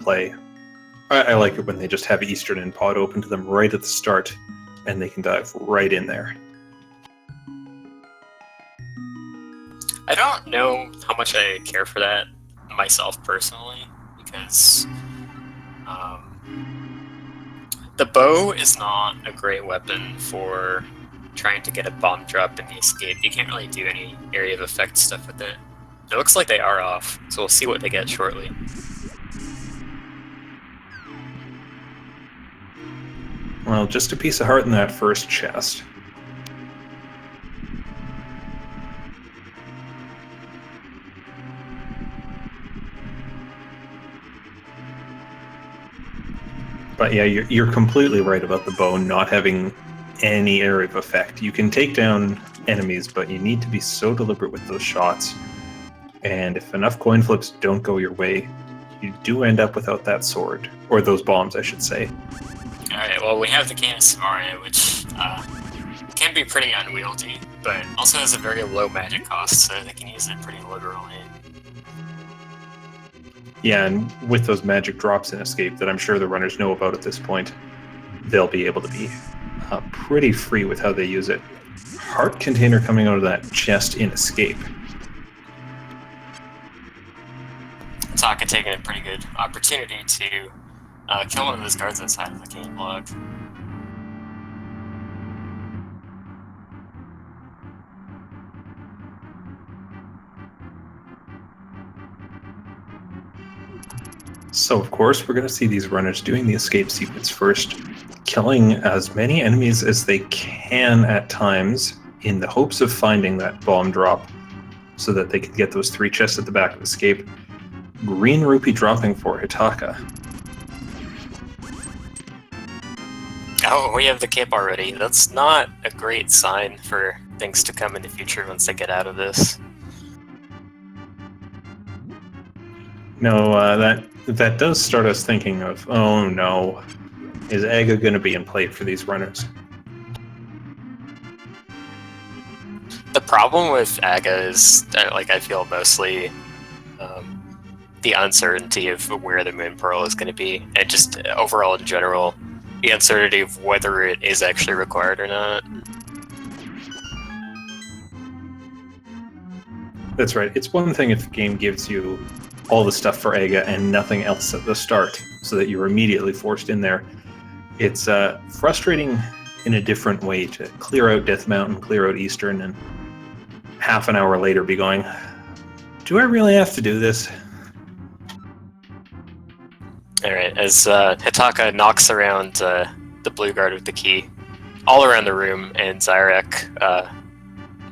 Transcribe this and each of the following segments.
play. I like it when they just have Eastern and Pod open to them right at the start, and they can dive right in there. I don't know how much I care for that myself personally, because the bow is not a great weapon for trying to get a bomb drop in the escape. You can't really do any area of effect stuff with it. It looks like they are off, so we'll see what they get shortly. Well, just a piece of heart in that first chest. But yeah, you're completely right about the bow not having any area of effect. You can take down enemies, but you need to be so deliberate with those shots. And if enough coin flips don't go your way, you do end up without that sword. Or those bombs, I should say. Alright, well, we have the Cane of Samaria, which can be pretty unwieldy, but also has a very low magic cost, so they can use it pretty literally. Yeah, and with those magic drops in Escape that I'm sure the runners know about at this point, they'll be able to be pretty free with how they use it. Heart container coming out of that chest in Escape. Hitaka taking a pretty good opportunity to kill one of those guards outside of the cane block. So, of course, we're going to see these runners doing the escape sequence first, killing as many enemies as they can at times in the hopes of finding that bomb drop so that they can get those 3 chests at the back of Escape. Green rupee dropping for Hitaka. Oh, we have the cape already. That's not a great sign for things to come in the future once they get out of this. No, that does start us thinking of, oh no, is Aga going to be in play for these runners? The problem with Aga is, I feel mostly the uncertainty of where the Moon Pearl is going to be, and just overall in general, the uncertainty of whether it is actually required or not. That's right. It's one thing if the game gives you all the stuff for Aga and nothing else at the start, so that you're immediately forced in there. It's frustrating in a different way to clear out Death Mountain, clear out Eastern, and half an hour later be going, do I really have to do this? Alright, as Hitaka knocks around the blue guard with the key all around the room, and Xyrak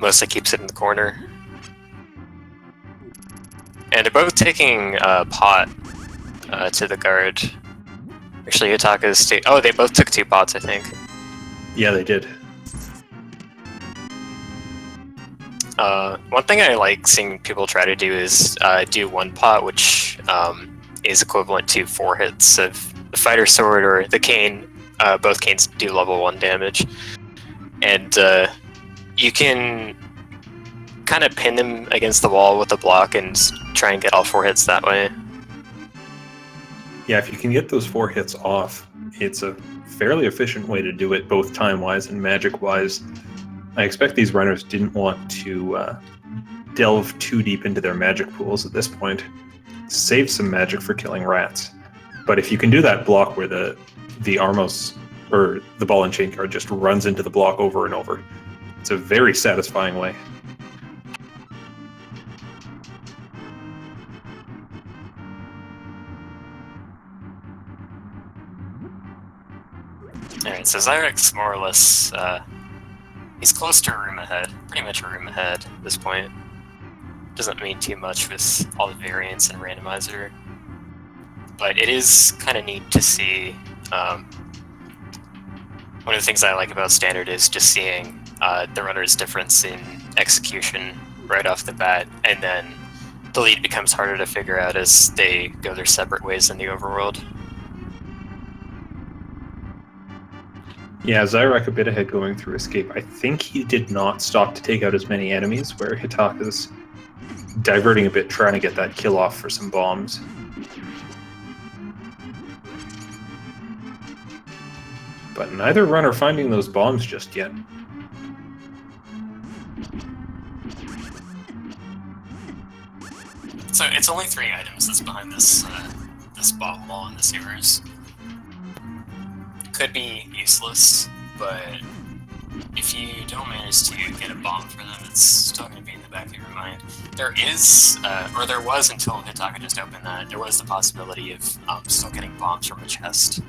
mostly keeps it in the corner. And they're both taking a pot to the guard. Actually, Hitaka's oh, they both took 2 pots, I think. Yeah, they did. One thing I like seeing people try to do is do 1 pot, which is equivalent to 4 hits of the fighter sword or the cane. Both canes do level 1 damage. And you can kind of pin them against the wall with a block and try and get all 4 hits that way. Yeah, if you can get those 4 hits off, it's a fairly efficient way to do it, both time-wise and magic-wise. I expect these runners didn't want to delve too deep into their magic pools at this point. Save some magic for killing rats. But if you can do that block where the Armos, or the ball and chain card, just runs into the block over and over, it's a very satisfying way. Alright, so Xyrak's more or less, he's close to a room ahead, pretty much a room ahead at this point. Doesn't mean too much with all the variants and randomizer, but it is kind of neat to see. One of the things I like about Standard is just seeing the runner's difference in execution right off the bat, and then the lead becomes harder to figure out as they go their separate ways in the overworld. Yeah, Xyrak a bit ahead going through Escape. I think he did not stop to take out as many enemies, where Hitaka's diverting a bit, trying to get that kill off for some bombs. But neither runner finding those bombs just yet. So it's only 3 items that's behind this this bomb wall in the sewers. Could be useless, but if you don't manage to get a bomb for them, it's still going to be in the back of your mind. There is, or there was until Hitaka just opened that, there was the possibility of still getting bombs from a chest.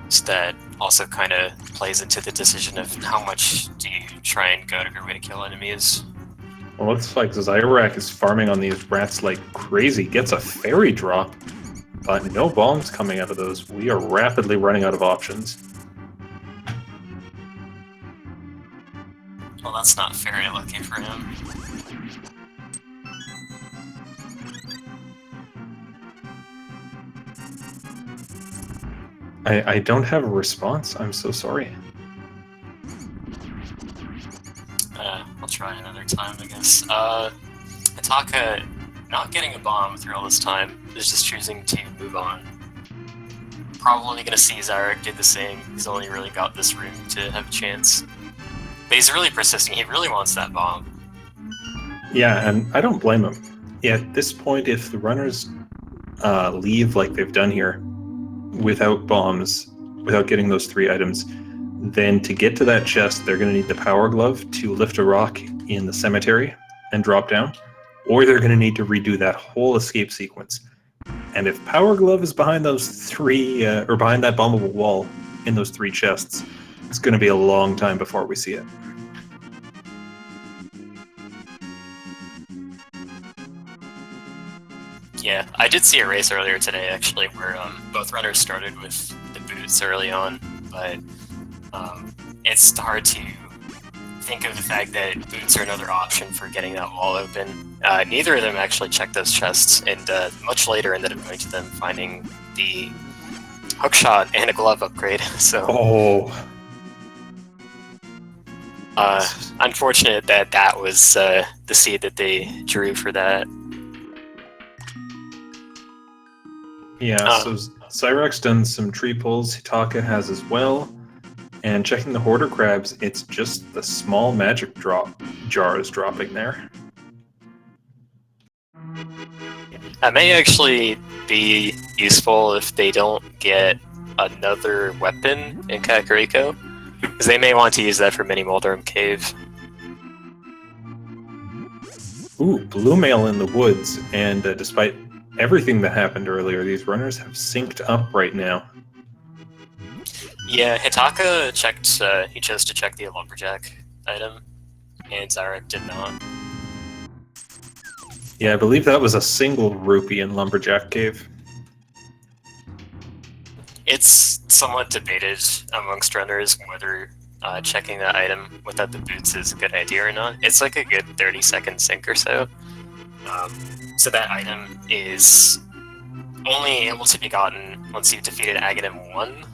So that also kind of plays into the decision of how much do you try and go out of your way to kill enemies. Well, looks like Xyrak is farming on these rats like crazy. Gets a fairy drop, but no bombs coming out of those. We are rapidly running out of options. Well, that's not very lucky for him. I don't have a response. I'm so sorry. I'll try another time, I guess. Hitaka, not getting a bomb through all this time, is just choosing to move on. Probably gonna see Xyrak do the same. He's only really got this room to have a chance. But he's really persisting. He really wants that bomb. Yeah, and I don't blame him. Yeah, at this point, if the runners leave like they've done here, without bombs, without getting those 3 items, then to get to that chest, they're going to need the power glove to lift a rock in the cemetery and drop down, or they're going to need to redo that whole escape sequence. And if power glove is behind those 3, or behind that bombable wall in those 3 chests, it's going to be a long time before we see it. Yeah, I did see a race earlier today, actually, where both runners started with the boots early on, but it's hard to think of the fact that boots are another option for getting that wall open. Neither of them actually checked those chests, and much later ended up going to them finding the hookshot and a glove upgrade. So, unfortunate that that was the seed that they drew for that. Yeah, so Xyrak's done some tree pulls, Hitaka has as well, and checking the hoarder crabs, it's just the small magic drop jars dropping there. That may actually be useful if they don't get another weapon in Kakariko, because they may want to use that for Mini Moldorm Cave. Ooh, blue mail in the woods, and despite everything that happened earlier, these runners have synced up right now. Yeah, Hitaka checked, he chose to check the lumberjack item, and Xyrak did not. Yeah, I believe that was a single rupee in Lumberjack Cave. It's somewhat debated amongst runners whether checking that item without the boots is a good idea or not. It's like a good 30-second sync or so. So that item is only able to be gotten once you've defeated Aghanim 1.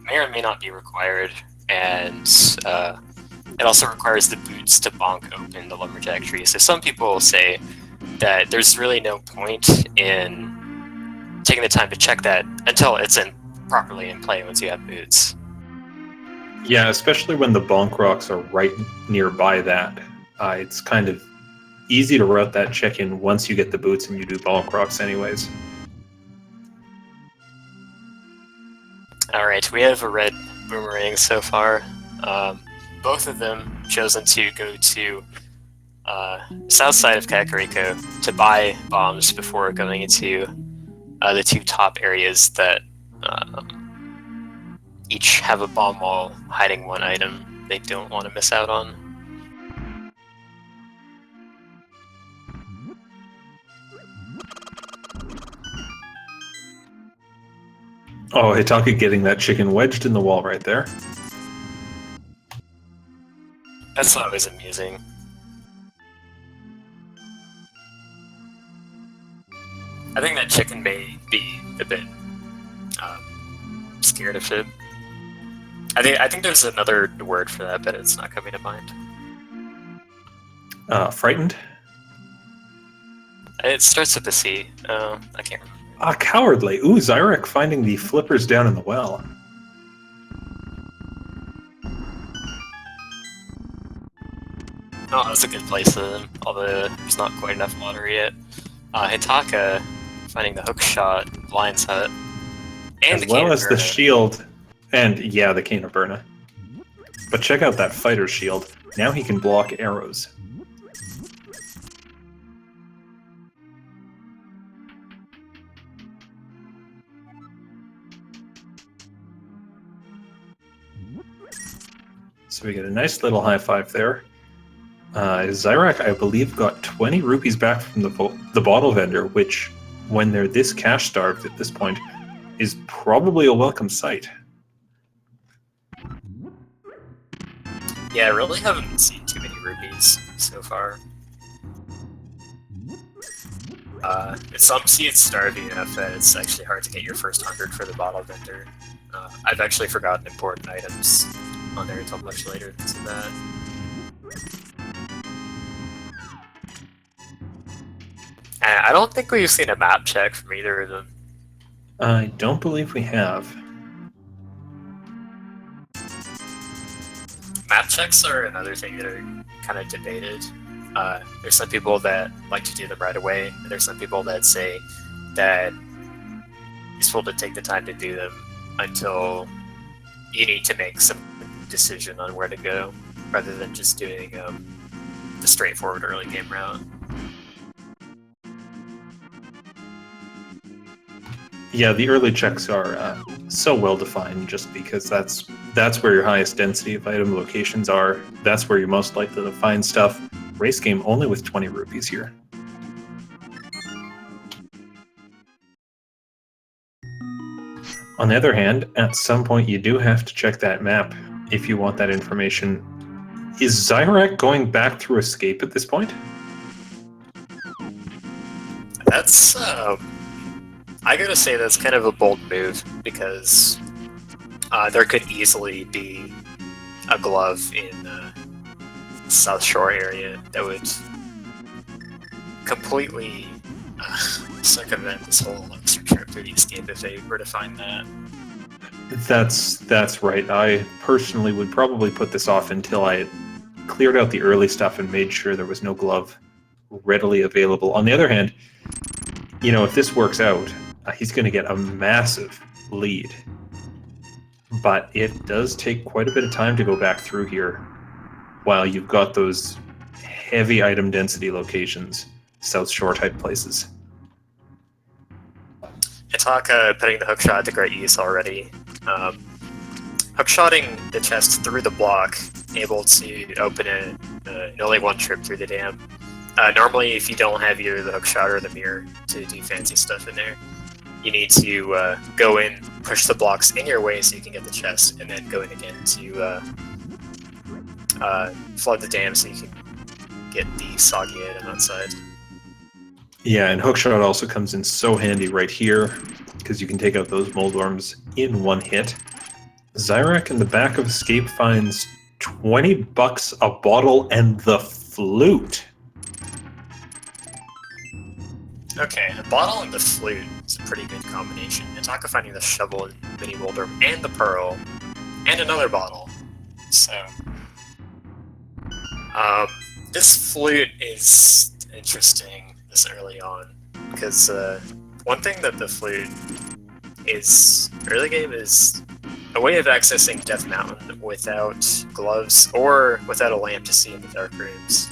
May or may not be required, and it also requires the boots to bonk open the lumberjack tree. So some people say that there's really no point in taking the time to check that until it's properly in play once you have boots. Yeah, especially when the bonk rocks are right nearby that. It's kind of easy to route that check-in once you get the boots and you do bonk rocks anyways. Alright, we have a red boomerang so far. Both of them chosen to go to south side of Kakariko to buy bombs before going into the 2 top areas that each have a bomb wall hiding 1 item they don't want to miss out on. Oh, Hitaka getting that chicken wedged in the wall right there. That's always amusing. I think that chicken may be a bit scared of him. I think there's another word for that, but it's not coming to mind. Frightened? It starts with a C. I can't remember. Cowardly. Ooh, Xyrak finding the flippers down in the well. Oh, that's a good place for them, although there's not quite enough water yet. Hitaka finding the hook shot, Lion's Hut, and As well as the Burna. shield, and yeah, the Cane of Burna. But check out that fighter shield. Now he can block arrows. So we get a nice little high five there. Xyrak, I believe, got 20 rupees back from the bottle vendor, which, when they're this cash-starved at this point, is probably a welcome sight. Yeah, I really haven't seen too many rupees so far. Some seeds starving enough that it's actually hard to get your first 100 for the bottle vendor. I've actually forgotten important items on there until much later to that. And I don't think we've seen a map check from either of them. I don't believe we have. Map checks are another thing that are kind of debated. There's some people that like to do them right away, and there's some people that say that it's useful to take the time to do them until you need to make some decision on where to go, rather than just doing the straightforward early game route. Yeah, the early checks are so well defined just because that's where your highest density of item locations are. That's where you're most likely to find stuff. Race game only with 20 rupees here. On the other hand, at some point you do have to check that map if you want that information. Is Xyrak going back through escape at this point? That's I gotta say that's kind of a bold move, because there could easily be a glove in the South Shore area that would completely circumvent this whole extra trip through the escape if they were to find that. That's right. I personally would probably put this off until I had cleared out the early stuff and made sure there was no glove readily available. On the other hand, you know, if this works out, he's going to get a massive lead. But it does take quite a bit of time to go back through here while you've got those heavy item density locations, South Shore type places. Hitaka putting the hookshot to great use already. Hookshotting the chest through the block, able to open it in only one trip through the dam. Normally, if you don't have either the hookshot or the mirror to do fancy stuff in there, you need to go in, push the blocks in your way so you can get the chest, and then go in again to flood the dam so you can get the soggy item outside. Yeah, and hookshot also comes in so handy right here, because you can take out those mold worms in one hit. Xyrak in the back of escape finds 20 bucks a bottle and the flute. Okay, the bottle and the flute is a pretty good combination. Hitaka finding the shovel and mini boulder and the pearl and another bottle. So this flute is interesting this early on, because one thing that the flute is early game is a way of accessing Death Mountain without gloves or without a lamp to see in the dark rooms.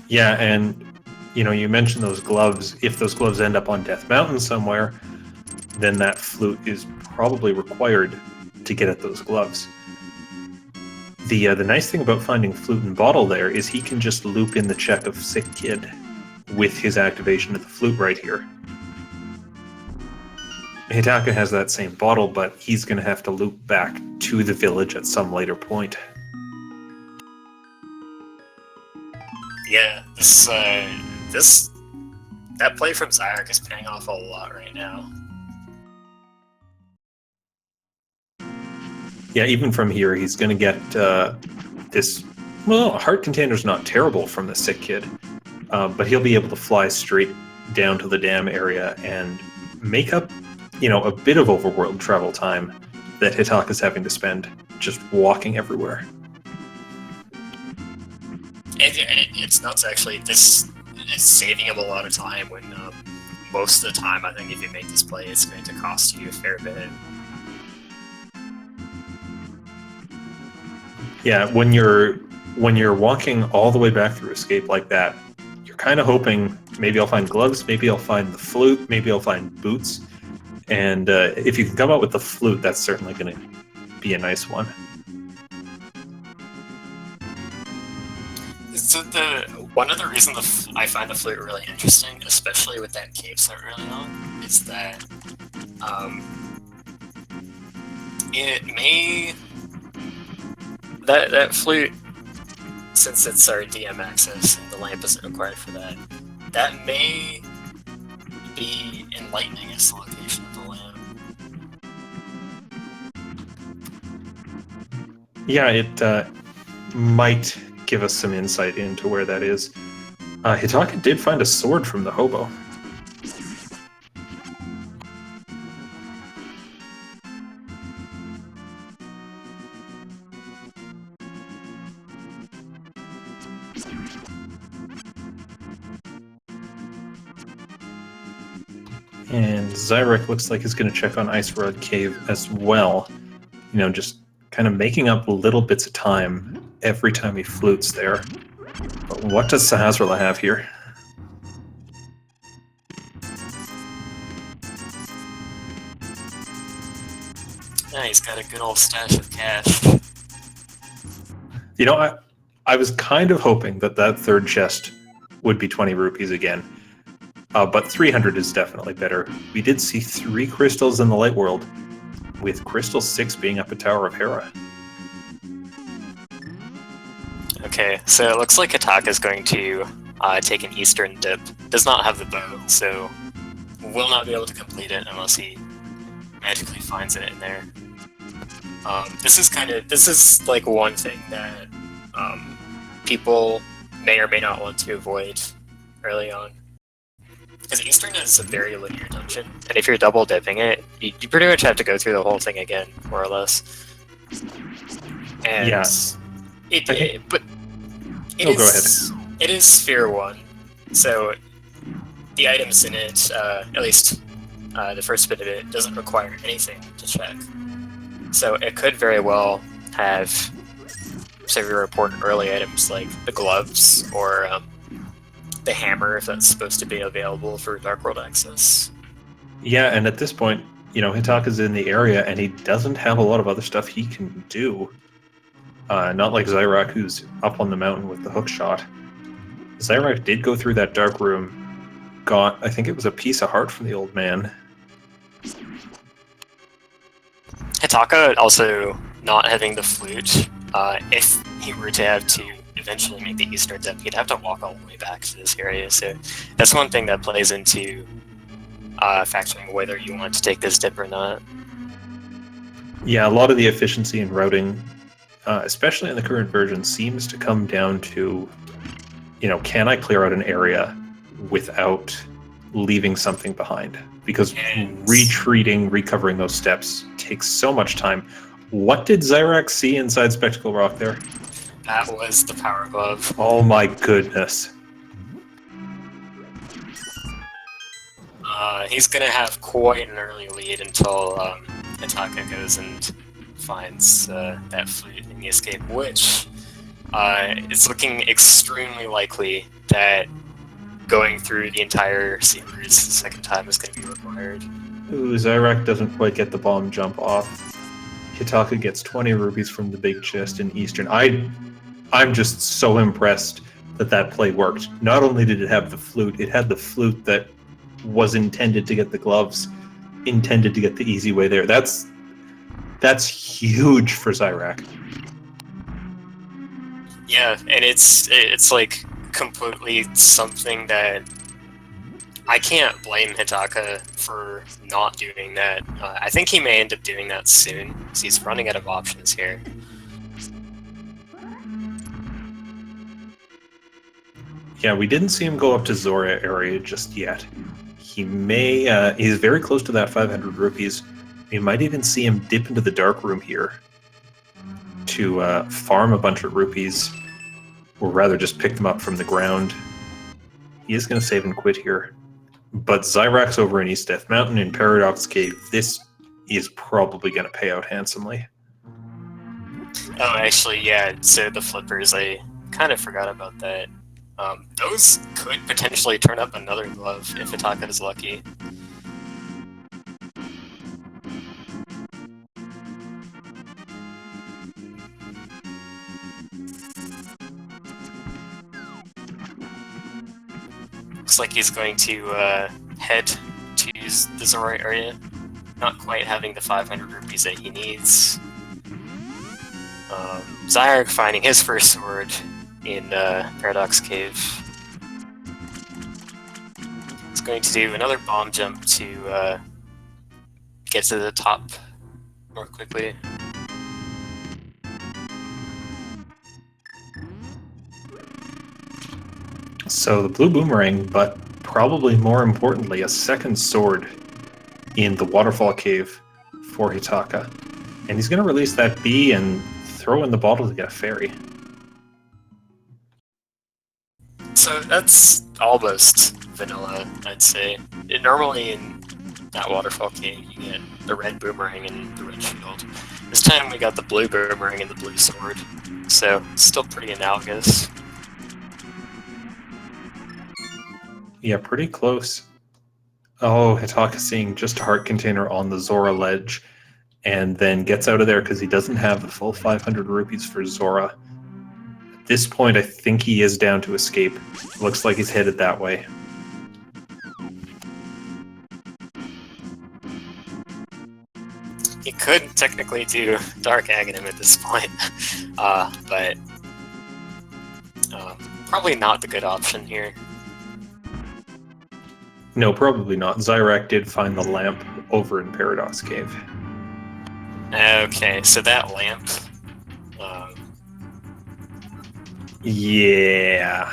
Yeah, and you know, you mentioned those gloves. If those gloves end up on Death Mountain somewhere, then that flute is probably required to get at those gloves. The nice thing about finding flute and bottle there is he can just loop in the check of Sick Kid with his activation of the flute right here. Hitaka has that same bottle, but he's going to have to loop back to the village at some later point. Yeah, that play from Xyrak is paying off a lot right now. Yeah, even from here, he's going to get this. Well, a heart container's not terrible from the Sick Kid, but he'll be able to fly straight down to the dam area and make up, you know, a bit of overworld travel time that Hitaka's having to spend just walking everywhere. It's nuts, actually. This is saving him a lot of time when most of the time, I think if you make this play, it's going to cost you a fair bit. Yeah, when you're walking all the way back through escape like that, you're kind of hoping maybe I'll find gloves, maybe I'll find the flute, maybe I'll find boots. And if you can come out with the flute, that's certainly going to be a nice one. So one other reason I find the flute really interesting, especially with that cave set early on, is that it may that flute, since it's our DM access and the lamp isn't required for that, that may be enlightening as the location of the lamp. Yeah, it might give us some insight into where that is. Hitaka did find a sword from the hobo. And Xyrak looks like he's going to check on Ice Rod Cave as well. You know, just kind of making up little bits of time every time he flutes there. But what does Sahasrahla have here? Yeah, he's got a good old stash of cash. You know, I was kind of hoping that that third chest would be 20 rupees again. But 300 is definitely better. We did see 3 crystals in the light world, with crystal 6 being up at Tower of Hera. Okay, so it looks like Hitaka is going to take an eastern dip. Does not have the bow, so will not be able to complete it unless he magically finds it in there. This is like one thing that people may or may not want to avoid early on. Because Eastern is a very linear dungeon, and if you're double dipping it, you pretty much have to go through the whole thing again, more or less. And Yes. But go ahead. It is Sphere 1, so the items in it, at least the first bit of it, doesn't require anything to check. So it could very well have some of your important early items like the gloves or the hammer, if that's supposed to be available for Dark World access. Yeah, and at this point, you know, Hitaka's in the area and he doesn't have a lot of other stuff he can do. Not like Xyrak, who's up on the mountain with the hook shot. Xyrak did go through that dark room, got, I think it was a piece of heart from the old man. Hitaka also not having the flute, if he were to have to eventually make the eastern dip, he'd have to walk all the way back to this area, so that's one thing that plays into factoring whether you want to take this dip or not. Yeah, a lot of the efficiency in routing, especially in the current version, seems to come down to, you know, can I clear out an area without leaving something behind? Because retreating, recovering those steps takes so much time. What did Xyrak see inside Spectacle Rock there? That was the power glove. Oh my goodness. He's gonna have quite an early lead until Hitaka goes and finds that flute in the escape, which it's looking extremely likely that going through the entire series the second time is going to be required. Ooh, Xyrak doesn't quite get the bomb jump off. Hitaka gets 20 rupees from the big chest in Eastern. I'm just so impressed that that play worked. Not only did it have the flute, it had the flute that was intended to get the gloves, intended to get the easy way there. That's huge for Xyrak. Yeah, and it's like completely something that I can't blame Hitaka for not doing that. I think he may end up doing that soon, because he's running out of options here. Yeah, we didn't see him go up to Zora area just yet. He may, he's very close to that 500 rupees. We might even see him dip into the dark room here. to farm a bunch of rupees, or rather just pick them up from the ground. He is going to save and quit here. But Xyrak's over in East Death Mountain in Paradox Cave. This is probably going to pay out handsomely. Oh, actually, yeah, so the flippers, I kind of forgot about that. Those could potentially turn up another glove if Hitaka is lucky. Looks like he's going to head to the Zora area, not quite having the 500 rupees that he needs. Xyrak finding his first sword in Paradox Cave. He's going to do another bomb jump to get to the top more quickly. So the blue boomerang, but probably more importantly, a second sword in the waterfall cave for Hitaka. And he's going to release that bee and throw in the bottle to get a fairy. So that's almost vanilla, I'd say. Normally in that waterfall cave, you get the red boomerang and the red shield. This time we got the blue boomerang and the blue sword, so still pretty analogous. Yeah, pretty close. Oh, Hitaka seeing just a heart container on the Zora ledge, and then gets out of there because he doesn't have the full 500 rupees for Zora. At this point, I think he is down to escape. Looks like he's headed that way. He could technically do Dark Aghanim at this point, but probably not the good option here. No, probably not. Xyrak did find the lamp over in Paradox Cave. Okay, so that lamp... Yeah.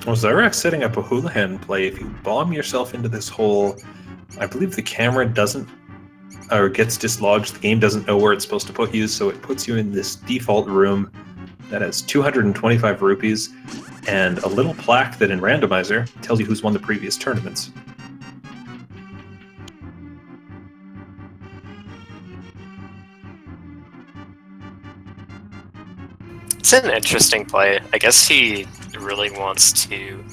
Well, Xyrak's setting up a Houlihan play. If you bomb yourself into this hole, I believe the camera doesn't, or gets dislodged. The game doesn't know where it's supposed to put you, so it puts you in this default room that has 225 rupees and a little plaque that in Randomizer tells you who's won the previous tournaments. It's an interesting play. I guess he really wants to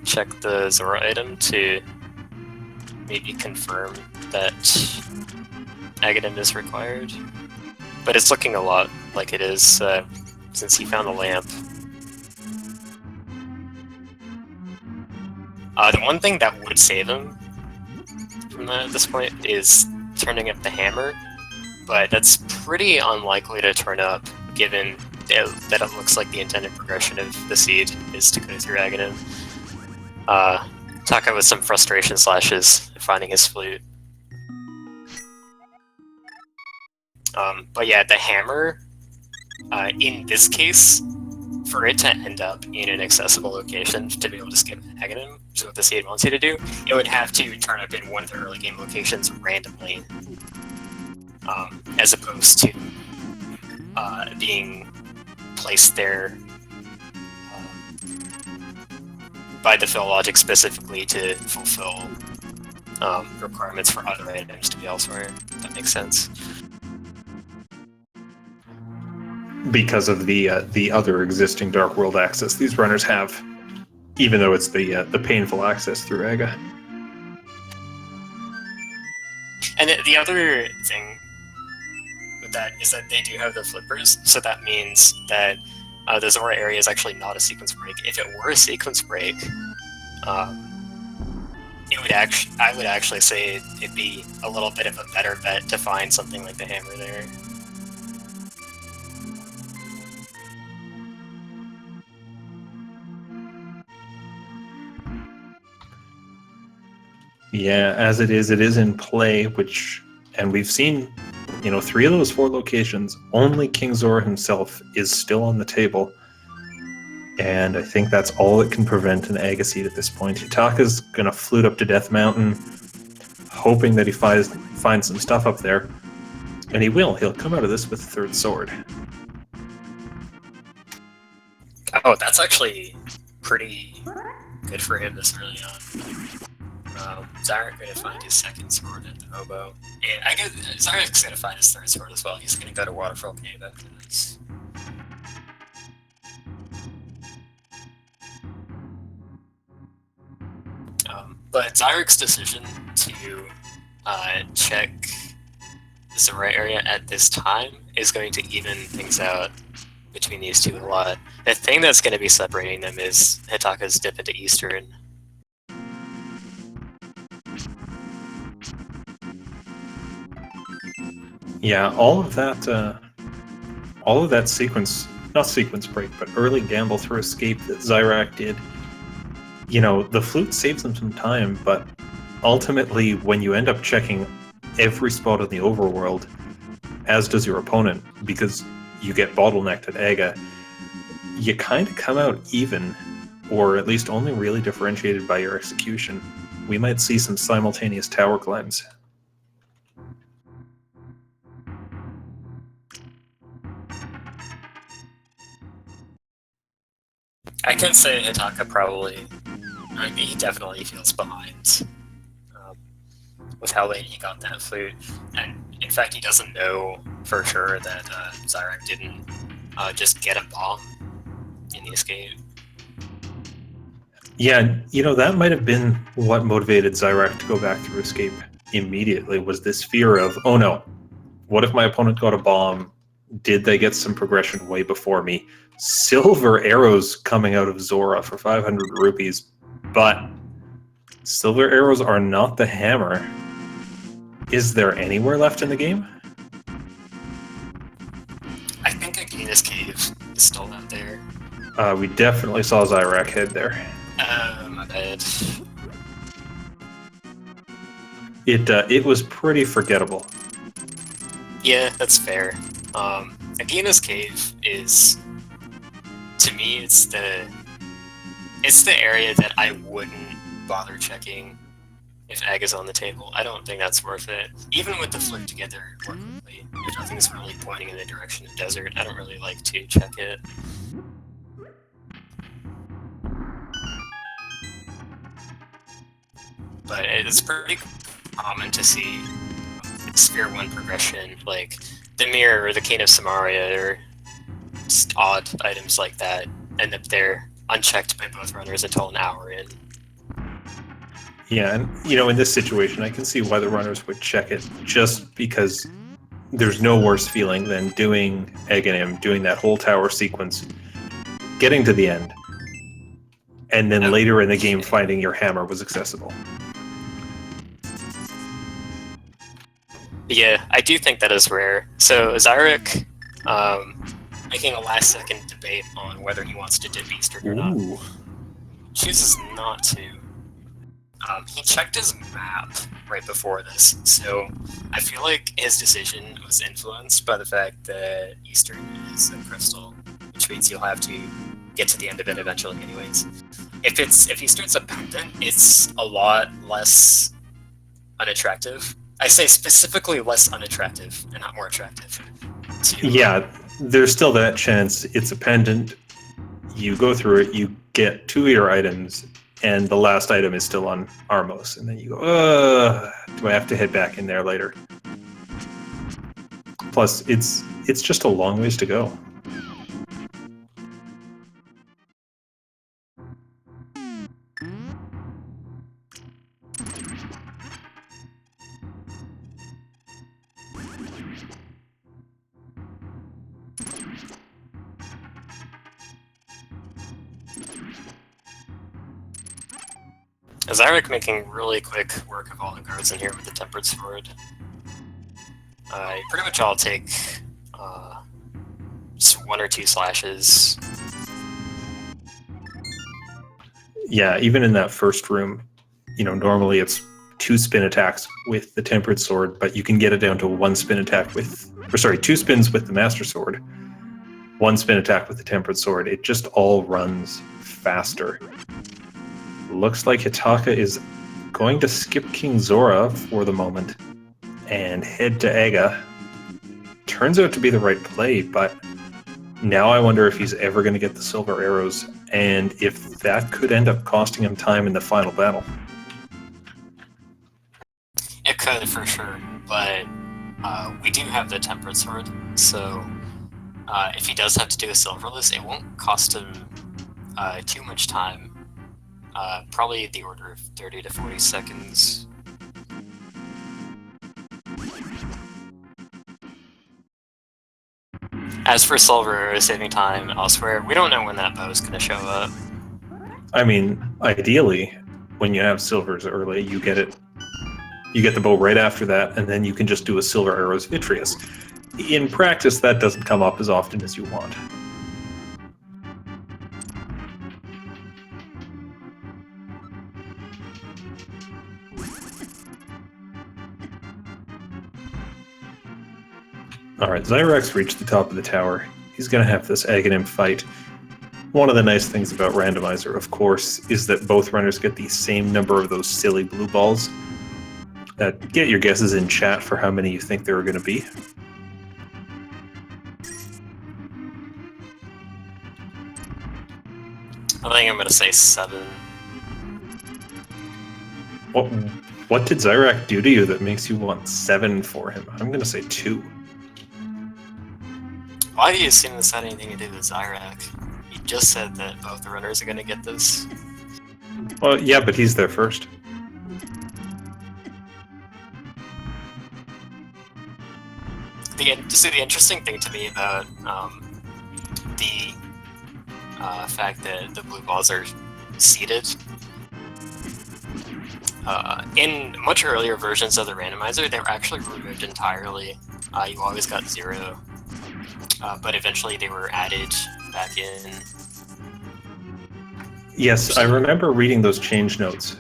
check the Zora item to maybe confirm that Aghanim is required. But it's looking a lot like it is since he found the lamp. The one thing that would save him from that at this point is turning up the hammer, but that's pretty unlikely to turn up given that it looks like the intended progression of the seed is to go through Aghanim. Taka with some frustration slashes finding his flute. But yeah, the hammer, in this case, for it to end up in an accessible location to be able to skip Aghanim, which is what the seed wants you to do, it would have to turn up in one of the early game locations randomly, as opposed to being placed there by the fill logic specifically to fulfill requirements for other items to be elsewhere. If that makes sense. Because of the other existing Dark World access these runners have, even though it's the painful access through Aga. And the other thing with that is that they do have the flippers, so that means that the Zora area is actually not a sequence break. If it were a sequence break, it would I would actually say it'd be a little bit of a better bet to find something like the hammer there. Yeah, as it is in play, and we've seen, 3 of those 4 locations, only King Zora himself is still on the table. And I think that's all that can prevent an Aga seed at this point. Hitaka's going to flute up to Death Mountain, hoping that he finds some stuff up there. And he will. He'll come out of this with a third sword. Oh, that's actually pretty good for him this early on. Xyrak going to find his second sword at the hobo. And I guess Xyrak's going to find his third sword as well. He's going to go to Waterfall Cave after this. But Xyrak's decision to check the right area at this time is going to even things out between these two a lot. The thing that's going to be separating them is Hitaka's dip into Eastern. Yeah, all of that sequence, not sequence break, but early gamble through escape that Xyrak did, you know, the flute saves them some time, but ultimately when you end up checking every spot in the overworld, as does your opponent, because you get bottlenecked at Aga, you kind of come out even, or at least only really differentiated by your execution. We might see some simultaneous tower climbs. I can say Hitaka probably, I mean, he definitely feels behind with how late he got that flute. And in fact, he doesn't know for sure that Xyrak didn't just get a bomb in the escape. Yeah, you know, that might have been what motivated Xyrak to go back through escape immediately, was this fear of, oh no, what if my opponent got a bomb? Did they get some progression way before me? Silver arrows coming out of Zora for 500 rupees, but silver arrows are not the hammer. Is there anywhere left in the game? I think Agina's Cave is still out there. We definitely saw Xyrak head there. My bad. It was pretty forgettable. Yeah, that's fair. Agina's Cave is, to me, it's the area that I wouldn't bother checking if Ag is on the table. I don't think that's worth it. Even with the flip together more quickly, if nothing's really pointing in the direction of desert, I don't really like to check it. But it's pretty common to see Sphere 1 progression, like the Mirror or the Cane of Samaria, or just odd items like that end up there unchecked by both runners until an hour in. Yeah, and you know, in this situation, I can see why the runners would check it, just because there's no worse feeling than doing Aghanim, doing that whole tower sequence, getting to the end, and then later in the game finding your hammer was accessible. Yeah, I do think that is rare. So Xyrak making a last-second debate on whether he wants to dip Eastern or not. Chooses not to. He checked his map right before this, so I feel like his decision was influenced by the fact that Eastern is a crystal, which means you'll have to get to the end of it eventually anyways. If Eastern's a pendant, it's a lot less unattractive. I say specifically less unattractive and not more attractive. Yeah, there's still that chance. It's a pendant. You go through it, you get 2 of your items, and the last item is still on Armos, and then you go, do I have to head back in there later? Plus, it's just a long ways to go. Xyrak making really quick work of all the guards in here with the Tempered Sword. Pretty much all take just 1 or 2 slashes. Yeah, even in that first room, you know, normally it's 2 spin attacks with the Tempered Sword, but you can get it down to 1 spin attack with, 2 spins with the Master Sword, 1 spin attack with the Tempered Sword. It just all runs faster. Looks like Hitaka is going to skip King Zora for the moment and head to Aga. Turns out to be the right play, but now I wonder if he's ever going to get the silver arrows, and if that could end up costing him time in the final battle. It could, for sure, but we do have the Temperate Sword, so if he does have to do a silverless, it won't cost him too much time. Probably the order of 30 to 40 seconds. As for silver saving time elsewhere, we don't know when that bow is going to show up. I mean, ideally, when you have silvers early, you get the bow right after that, and then you can just do a silver arrows Vitreous. In practice, that doesn't come up as often as you want. Alright, Xyrak's reached the top of the tower. He's going to have this Aghanim fight. One of the nice things about Randomizer, of course, is that both runners get the same number of those silly blue balls. Get your guesses in chat for how many you think there are going to be. I think I'm going to say 7. What did Xyrak do to you that makes you want 7 for him? I'm going to say 2. Why do you assume this had anything to do with Xyrak? You just said that both the runners are going to get this. Well, yeah, but he's there first. The interesting thing to me about the fact that the blue balls are seeded, in much earlier versions of the randomizer, they were actually removed entirely. You always got 0, but eventually they were added back in. Yes, I remember reading those change notes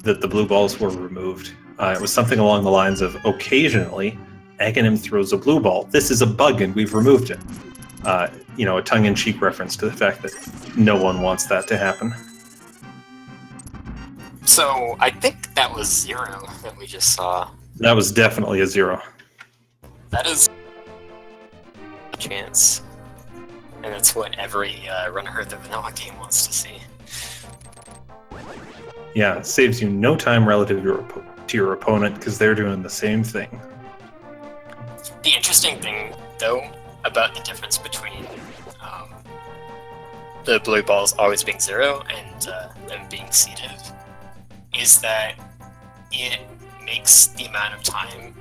that the blue balls were removed. It was something along the lines of, occasionally, Aghanim throws a blue ball. This is a bug and we've removed it. A tongue-in-cheek reference to the fact that no one wants that to happen. So I think that was 0 that we just saw. That was definitely a 0. That is a chance. And that's what every runner of the vanilla game wants to see. Yeah, it saves you no time relative to your opponent because they're doing the same thing. The interesting thing, though, about the difference between the blue balls always being 0 and them being seeded is that it makes the amount of time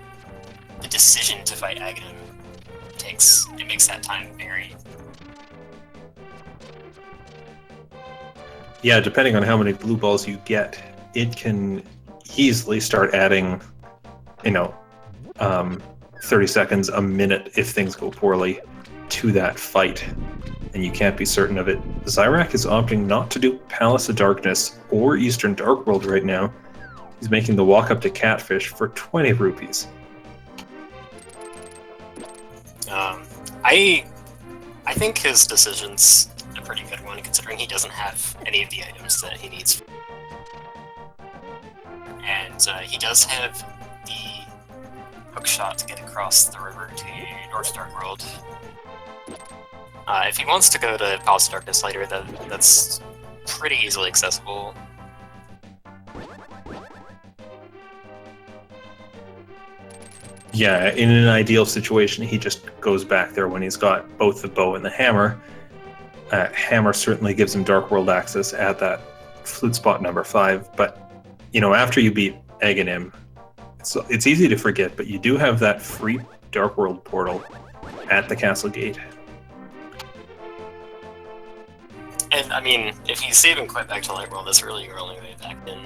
the decision to fight Aghanim takes, it makes that time vary. Yeah, depending on how many blue balls you get, it can easily start adding, 30 seconds, a minute if things go poorly to that fight, and you can't be certain of it. Xyrak is opting not to do Palace of Darkness or Eastern Dark World right now. He's making the walk up to Catfish for 20 rupees. I think his decision's a pretty good one, considering he doesn't have any of the items that he needs. And he does have the hook shot to get across the river to North Dark World. If he wants to go to Palace of Darkness later, that's pretty easily accessible. Yeah, in an ideal situation, he just goes back there when he's got both the bow and the hammer. Hammer certainly gives him Dark World access at that flute spot number 5, but, after you beat Aghanim, it's easy to forget, but you do have that free Dark World portal at the castle gate. And, if you save and quit back to Light World this early, you're only way back in.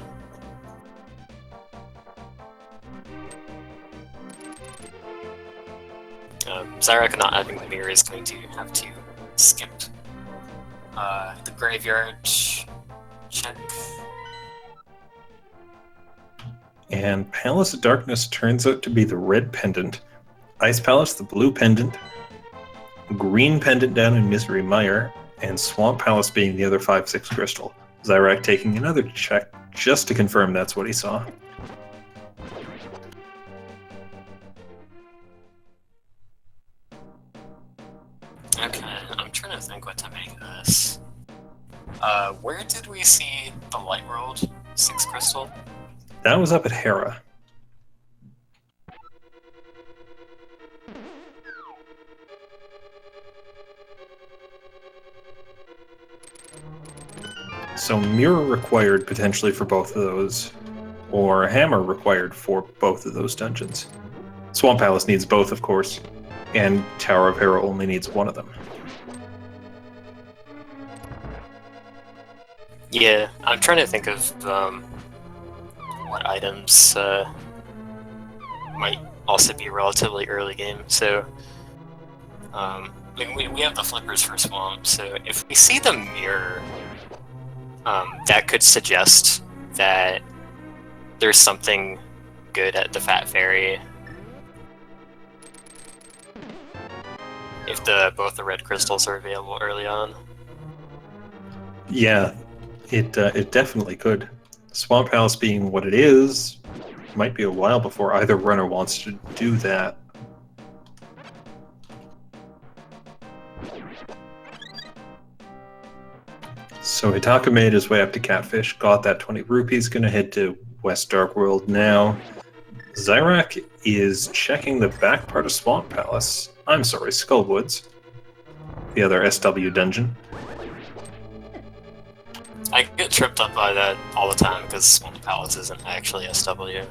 Xyrak not having the mirror is going to have to skip the graveyard check. And Palace of Darkness turns out to be the red pendant, Ice Palace the blue pendant, green pendant down in Misery Mire, and Swamp Palace being the other 5/6 crystal. Xyrak taking another check just to confirm that's what he saw. Okay, I'm trying to think what to make of this. Where did we see the light world 6 crystal? That was up at Hera. So mirror required potentially for both of those, or hammer required for both of those dungeons. Swamp Palace needs both, of course, and Tower of Hera only needs one of them. Yeah, I'm trying to think of what items might also be relatively early game. So, we have the flippers for Swamp, so if we see the mirror, that could suggest that there's something good at the Fat Fairy. If both the red crystals are available early on. Yeah, it definitely could. Swamp Palace being what it is, might be a while before either runner wants to do that. So Hitaka made his way up to Catfish, got that 20 rupees, gonna head to West Dark World now. Xyrak is checking the back part of Swamp Palace. I'm sorry, Skullwoods. The other SW dungeon. I get tripped up by that all the time because Swamp Palace isn't actually SW.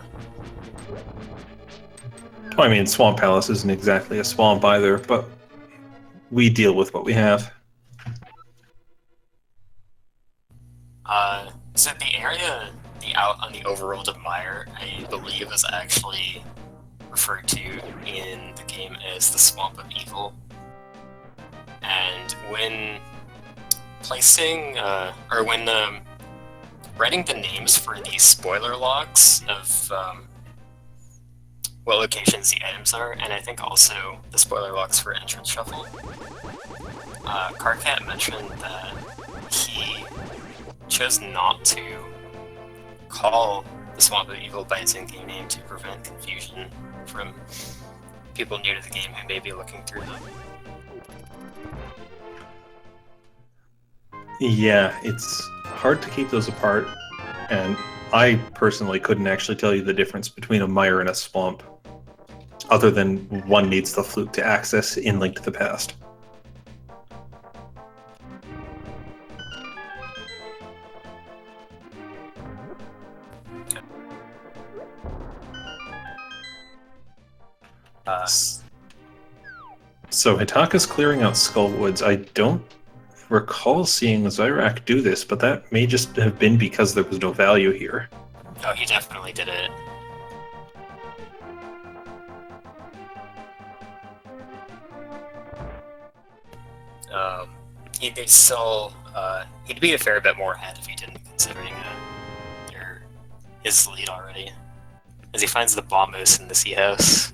I mean, Swamp Palace isn't exactly a swamp either, but we deal with what we have. So the area, out on the overworld of Mire, I believe is actually referred to in the game as the Swamp of Evil. And when placing, writing the names for the spoiler logs of what locations the items are, and I think also the spoiler logs for Entrance Shuffle, Carcat mentioned that he chose not to call the Swamp of Evil by its in-game name to prevent confusion from people new to the game who may be looking through them. Yeah, it's hard to keep those apart, and I personally couldn't actually tell you the difference between a mire and a swamp, other than one needs the flute to access in Link to the Past. So Hitaka's clearing out Skullwoods. I don't recall seeing Xyrak do this, but that may just have been because there was no value here. Oh, he definitely did it. He'd still, he'd be a fair bit more ahead if he didn't, considering his lead already. As he finds the bombos in the sea house.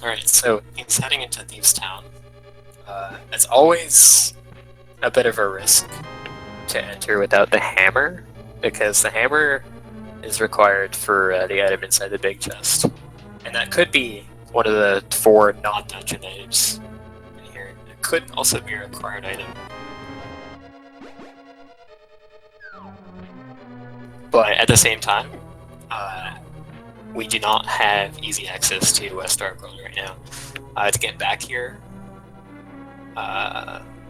Alright, so he's heading into Thieves' Town. It's always a bit of a risk to enter without the hammer, because the hammer is required for the item inside the big chest. And that could be one of the 4 non-dungeon items in here. It could also be a required item. But at the same time, we do not have easy access to West Dark World right now. To get back here,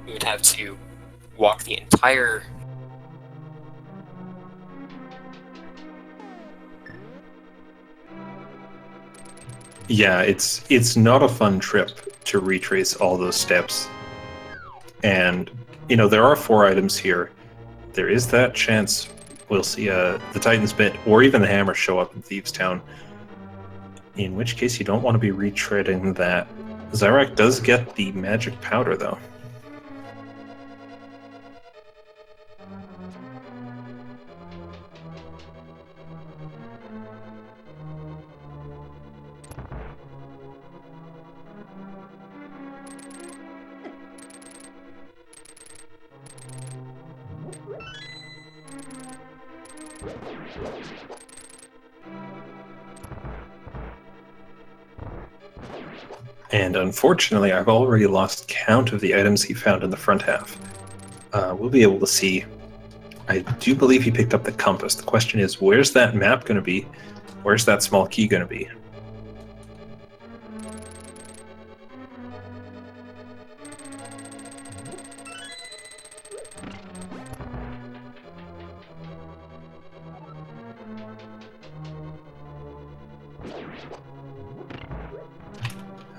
we would have to walk the entire... Yeah, it's not a fun trip to retrace all those steps. And, you know, there are 4 items here. There is that chance we'll see the Titan's Bit or even the hammer show up in Thieves' Town. In which case you don't want to be retreading that. Xyrak does get the magic powder, though. And unfortunately, I've already lost count of the items he found in the front half. We'll be able to see. I do believe he picked up the compass. The question is, where's that map going to be? Where's that small key going to be?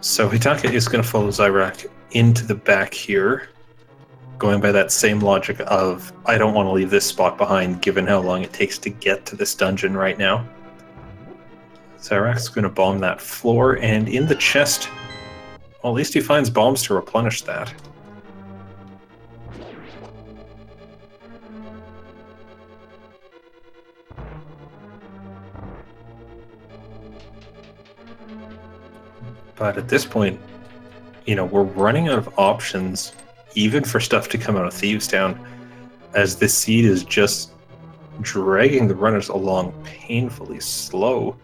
So Hitaka is going to follow Xyrak into the back here, going by that same logic of, I don't want to leave this spot behind given how long it takes to get to this dungeon right now. Xyrak's going to bomb that floor, and in the chest, well, at least he finds bombs to replenish that. But at this point, we're running out of options, even for stuff to come out of Thieves Town, as this seed is just dragging the runners along painfully slow.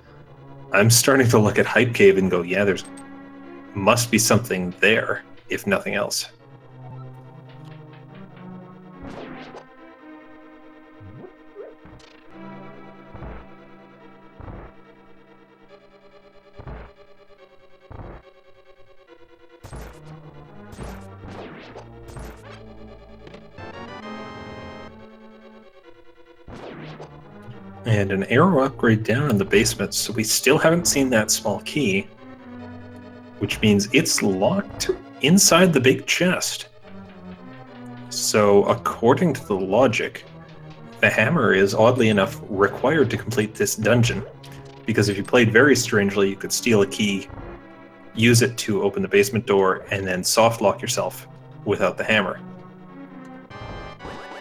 I'm starting to look at Hype Cave and go, yeah, there's must be something there, if nothing else. And an arrow upgrade down in the basement, so we still haven't seen that small key, which means it's locked inside the big chest. So according to the logic, the hammer is oddly enough required to complete this dungeon, because if you played very strangely, you could steal a key, use it to open the basement door, and then soft lock yourself without the hammer.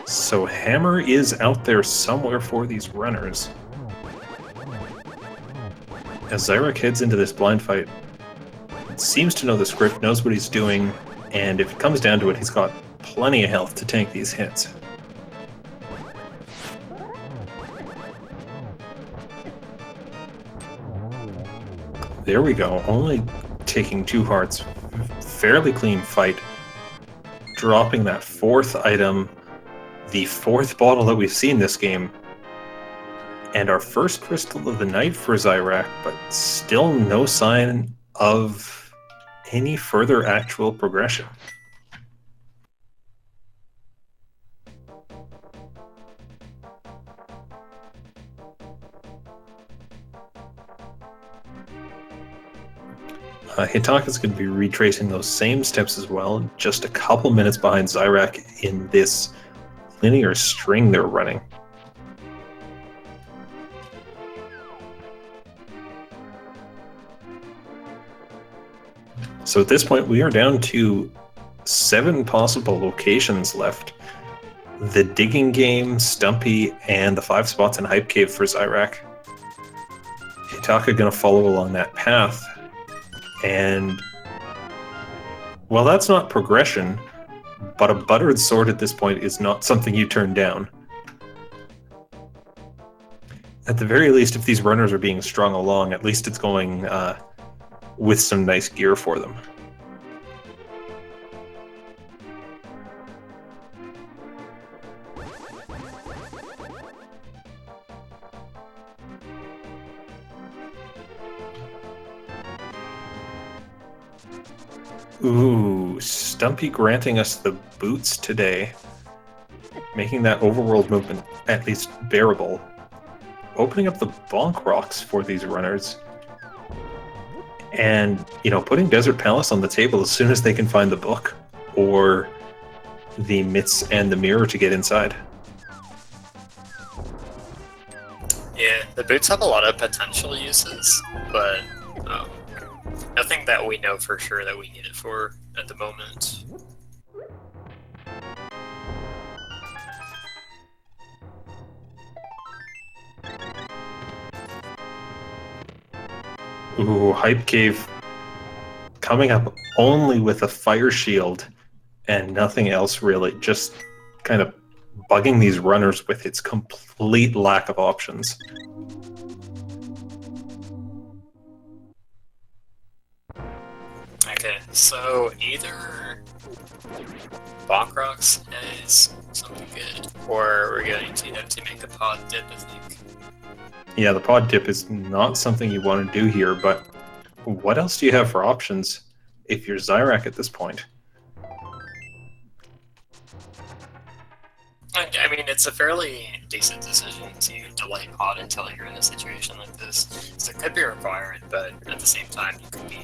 So hammer is out there somewhere for these runners. As Xyrak heads into this blind fight, it seems to know the script, knows what he's doing, and if it comes down to it, he's got plenty of health to tank these hits. There we go, only taking 2 hearts. Fairly clean fight. Dropping that 4th item, the 4th bottle that we've seen this game, and our first crystal of the night for Xyrak, but still no sign of any further actual progression. Hitaka's going to be retracing those same steps as well, just a couple minutes behind Xyrak in this linear string they're running. So at this point, we are down to 7 possible locations left. The digging game, Stumpy, and the 5 spots in Hype Cave for Xyrak. Hitaka going to follow along that path. And, well, that's not progression, but a buttered sword at this point is not something you turn down. At the very least, if these runners are being strung along, at least it's going with some nice gear for them. Ooh, Stumpy granting us the boots today, making that overworld movement at least bearable, opening up the bonk rocks for these runners, and, putting Desert Palace on the table as soon as they can find the book, or the mitts and the mirror to get inside. Yeah, the boots have a lot of potential uses, but nothing that we know for sure that we need it for at the moment. Ooh, Hype Cave coming up only with a fire shield and nothing else really, just kind of bugging these runners with its complete lack of options. Okay, so either Bonk Rocks is something good, or we're going to have to make a pod dip, I think. Yeah, the pod dip is not something you want to do here, but what else do you have for options if you're Xyrak at this point? I mean, it's a fairly decent decision to delay pod until you're in a situation like this. So it could be required, but at the same time, you could be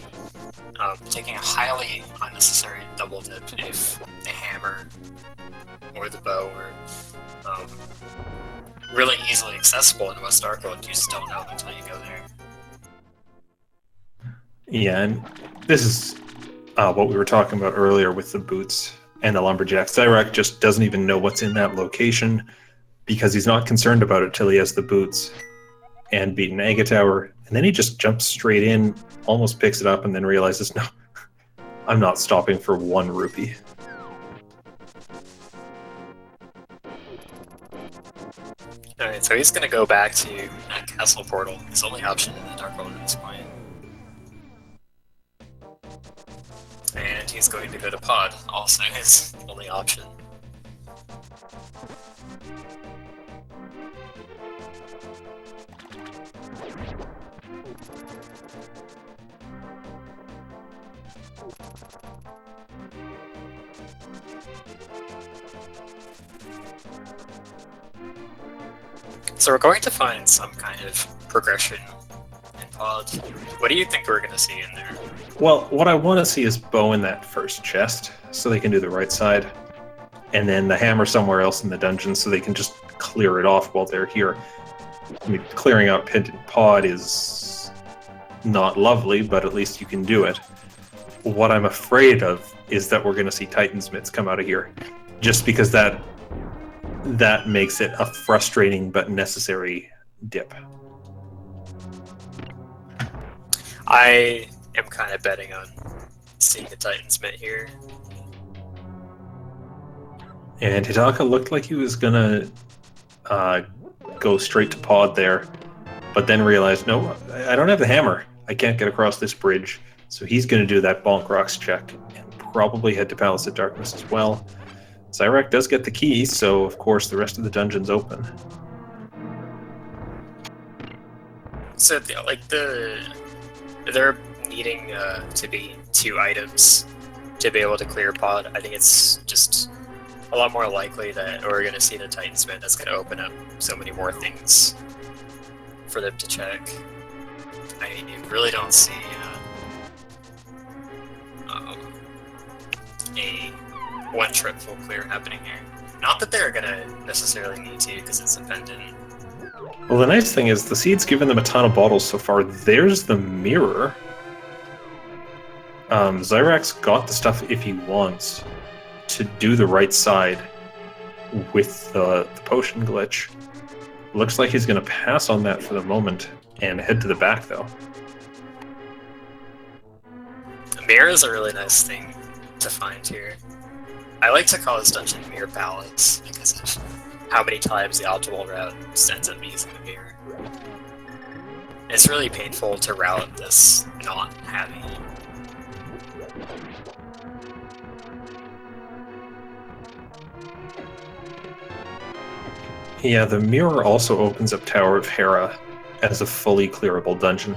taking a highly unnecessary double dip if the hammer or the bow are really easily accessible in West Darkwood. You just don't know them until you go there. Yeah, and this is what we were talking about earlier with the boots and the lumberjack. Xyrak just doesn't even know what's in that location because he's not concerned about it till he has the boots and beat an Aga Tower, and then he just jumps straight in, almost picks it up, and then realizes, no, I'm not stopping for 1 rupee. Alright, so he's gonna go back to Castle Portal, his only option in the Dark World at this point. And he's going to go to Pod, also his only option. So we're going to find some kind of progression in Pod. What do you think we're going to see in there? Well, what I want to see is bow in that first chest, so they can do the right side, and then the hammer somewhere else in the dungeon, so they can just clear it off while they're here. I mean, clearing out Pendant Pod is not lovely, but at least you can do it. What I'm afraid of is that we're going to see Titan's Mitts come out of here, just because that makes it a frustrating but necessary dip. I am kind of betting on seeing the Titan's Mitt here. And Hitaka looked like he was gonna go straight to Pod there, but then realized, no, I don't have the hammer. I can't get across this bridge. So he's gonna do that Bonk Rocks check and probably head to Palace of Darkness as well. Xyrak does get the key, so of course the rest of the dungeon's open. So, they're needing to be 2 items to be able to clear Pod. I think it's just a lot more likely that we're going to see the Titan's Mitt. That's going to open up so many more things for them to check. I really don't see a one-trip full clear happening here. Not that they're going to necessarily need to, because it's a pendant. Well, the nice thing is the seed's given them a ton of bottles so far. There's the mirror. Xyrak's got the stuff if he wants to do the right side with the potion glitch. Looks like he's going to pass on that for the moment and head to the back, though. A mirror is a really nice thing to find here. I like to call this dungeon Mirror Palace because of how many times the optimal route ends up using the mirror. It's really painful to route this not having it. Yeah, the mirror also opens up Tower of Hera as a fully clearable dungeon.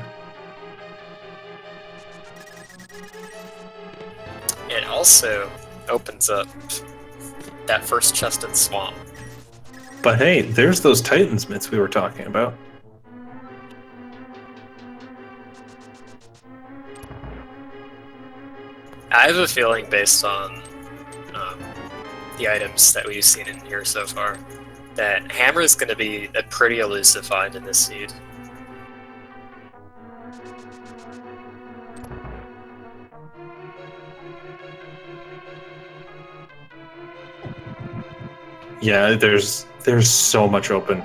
It also opens up that first chest in Swamp. But hey, there's those Titan's Mitts we were talking about. I have a feeling based on the items that we've seen in here so far, that hammer is going to be a pretty elusive find in this seed. Yeah, there's so much open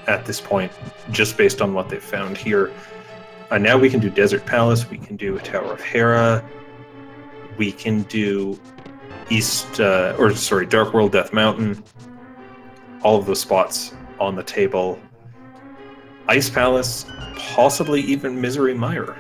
at this point, just based on what they've found here. Now we can do Desert Palace, we can do Tower of Hera, we can do Dark World Death Mountain, all of those spots on the table. Ice Palace, possibly even Misery Mire.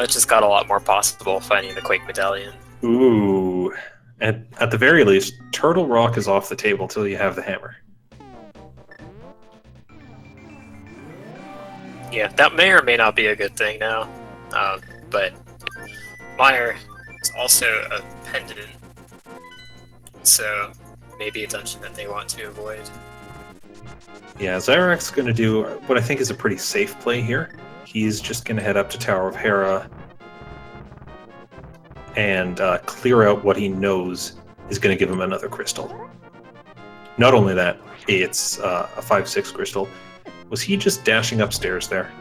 it just got a lot more possible finding the Quake Medallion. Ooh. At the very least, Turtle Rock is off the table till you have the hammer. Yeah, that may or may not be a good thing now, but Mire is also a pendant, so maybe a dungeon that they want to avoid. Yeah, Xyrak's going to do what I think is a pretty safe play here. He's just going to head up to Tower of Hera and clear out what he knows is going to give him another crystal. Not only that, it's a 5/6 crystal. Was he just dashing upstairs there?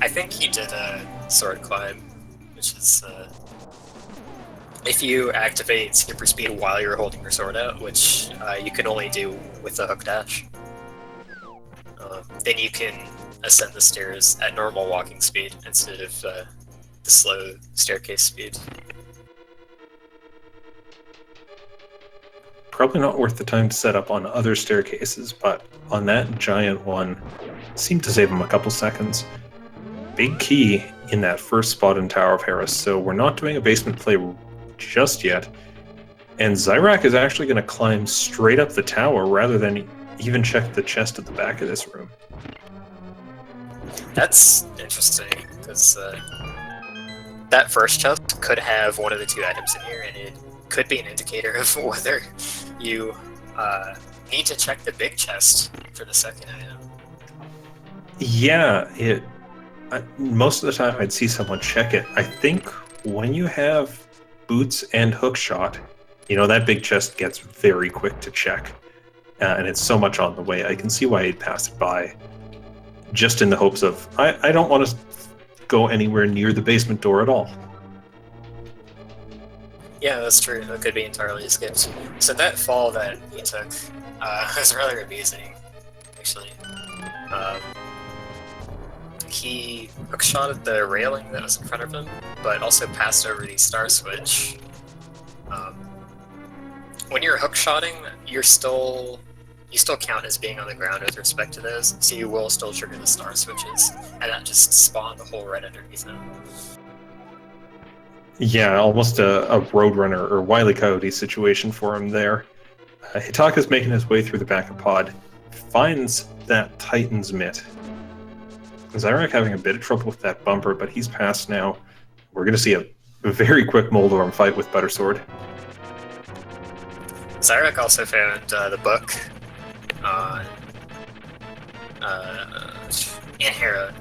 I think he did a sword climb, which is if you activate super speed while you're holding your sword out, which you can only do with the hook dash. Then you can ascend the stairs at normal walking speed instead of the slow staircase speed. Probably not worth the time to set up on other staircases, but on that giant one, seemed to save him a couple seconds. Big key in that first spot in Tower of Hera, so we're not doing a basement play just yet. And Xyrak is actually going to climb straight up the tower rather than even check the chest at the back of this room. That's interesting, because that first chest could have one of the two items in here, and it could be an indicator of whether you need to check the big chest for the second item. Yeah, most of the time I'd see someone check it. I think when you have boots and hookshot, that big chest gets very quick to check, and it's so much on the way. I can see why he'd pass it by, just in the hopes of, I don't want to go anywhere near the basement door at all. Yeah, that's true. That could be entirely skipped. So that fall that he took was rather amazing, actually. He hookshotted the railing that was in front of him, but also passed over the star switch. When you're hookshotting, you still count as being on the ground with respect to those, so you will still trigger the star switches, and that just spawned the hole right underneath him. Yeah, almost a Roadrunner or Wile E. Coyote situation for him there. Hitaka's making his way through the back of pod, finds that Titan's mitt. Xyrak having a bit of trouble with that bumper, but he's passed now. We're going to see a very quick Moldorm fight with Buttersword. Xyrak also found the book in Hera,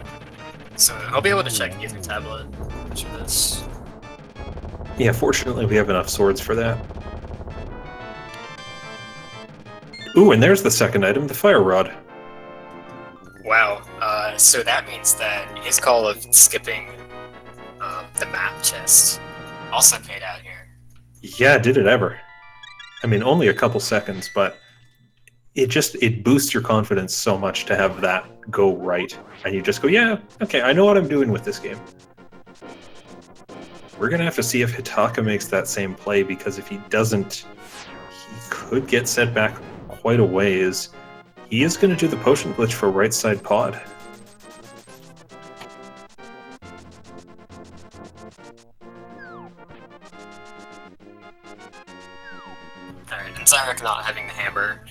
so I'll be able to check either tablet for this. Yeah, fortunately we have enough swords for that. Ooh, and there's the second item, the fire rod. Wow, so that means that his call of skipping the map chest also paid out here. Yeah, did it ever. I mean, only a couple seconds, but it boosts your confidence so much to have that go right. And you just go, yeah, okay, I know what I'm doing with this game. We're going to have to see if Hitaka makes that same play, because if he doesn't, he could get set back quite a ways. He is going to do the potion glitch for right side pod. Alright, and Xyrak not having the hammer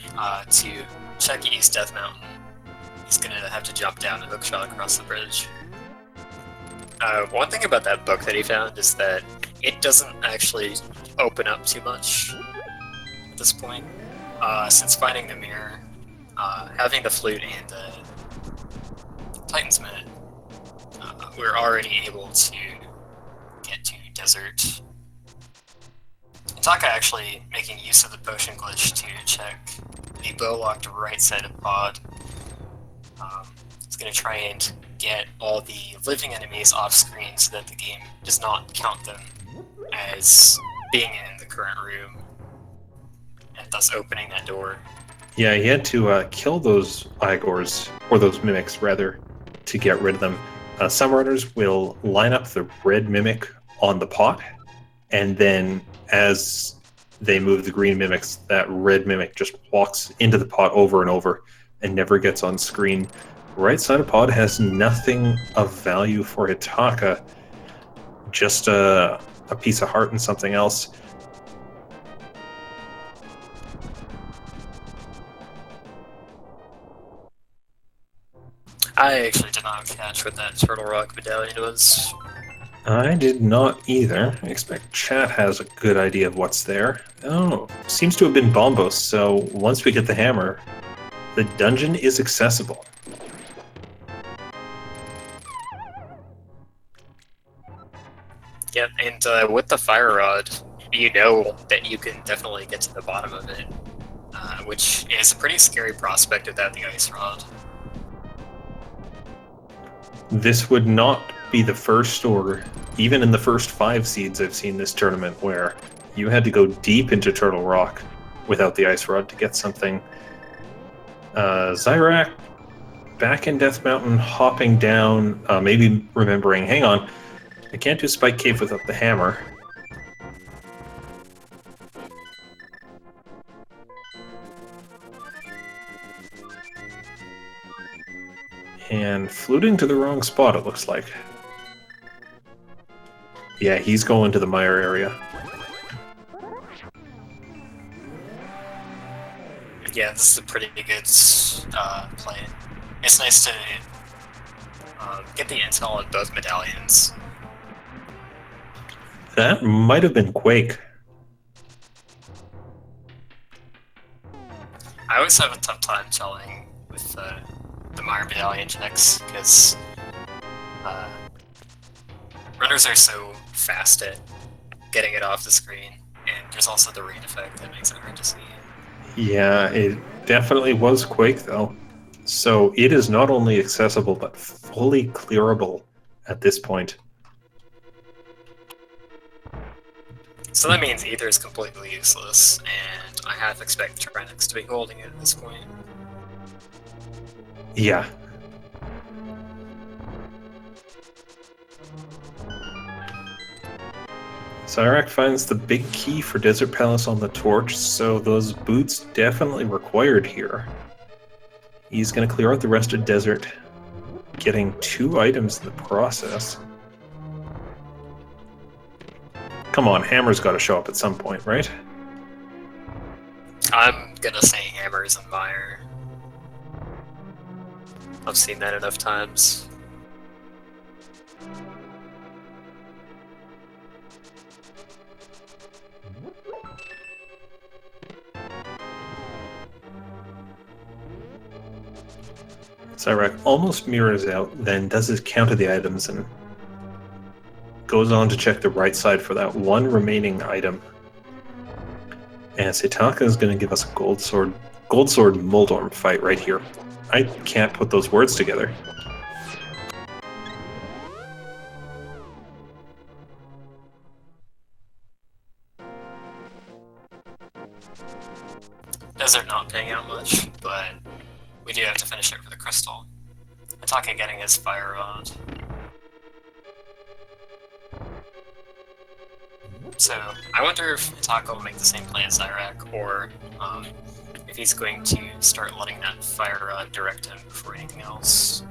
to check East Death Mountain, he's going to have to jump down and hookshot across the bridge. One thing about that book that he found is that it doesn't actually open up too much at this point. Since finding the mirror, having the flute and the Titan's Minute, we're already able to get to Desert. Hitaka actually making use of the potion glitch to check the bow-locked right side of pod. He's going to try and get all the living enemies off screen so that the game does not count them as being in the current room, and thus opening that door. Yeah, he had to kill those Igors, or those mimics rather, to get rid of them. Some runners will line up the red mimic on the pot, and then as they move the green mimics, that red mimic just walks into the pot over and over, and never gets on screen. Right side of pod has nothing of value for Hitaka, just a piece of heart and something else. I actually did not catch what that Turtle Rock medallion was. I did not either. I expect chat has a good idea of what's there. Oh, seems to have been Bombos, so once we get the hammer, the dungeon is accessible. Yep, and with the fire rod, you know that you can definitely get to the bottom of it, which is a pretty scary prospect without the ice rod. This would not be the first, or even in the first 5 seeds I've seen this tournament, where you had to go deep into Turtle Rock without the ice rod to get something. Xyrak back in Death Mountain, hopping down, maybe remembering, hang on, I can't do Spike Cave without the hammer. And fluting to the wrong spot, it looks like. Yeah, he's going to the mire area. Yeah, this is a pretty good play. It's nice to get the intel on both medallions. That might have been Quake. I always have a tough time telling with the Mire medallion checks because runners are so fast at getting it off the screen, and there's also the rain effect that makes it hard to see. Yeah, it definitely was Quake, though. So it is not only accessible, but fully clearable at this point. So that means Ether is completely useless, and I half expect Tyrannix to be holding it at this point. Yeah. Xyrak finds the big key for Desert Palace on the torch, so those boots definitely required here. He's going to clear out the rest of Desert, getting 2 items in the process. Come on, Hammer's got to show up at some point, right? I'm gonna say Hammers and Mire. I've seen that enough times. Xyrak almost mirrors out, then does his count of the items and goes on to check the right side for that one remaining item. And Hitaka is going to give us a Gold Sword Moldorm fight right here. I can't put those words together. Desert not paying out much, but we do have to finish it for the crystal. Hitaka getting his fire rod. So, I wonder if Hitaka will make the same play as Xyrak, or if he's going to start letting that fire rod direct him before anything else.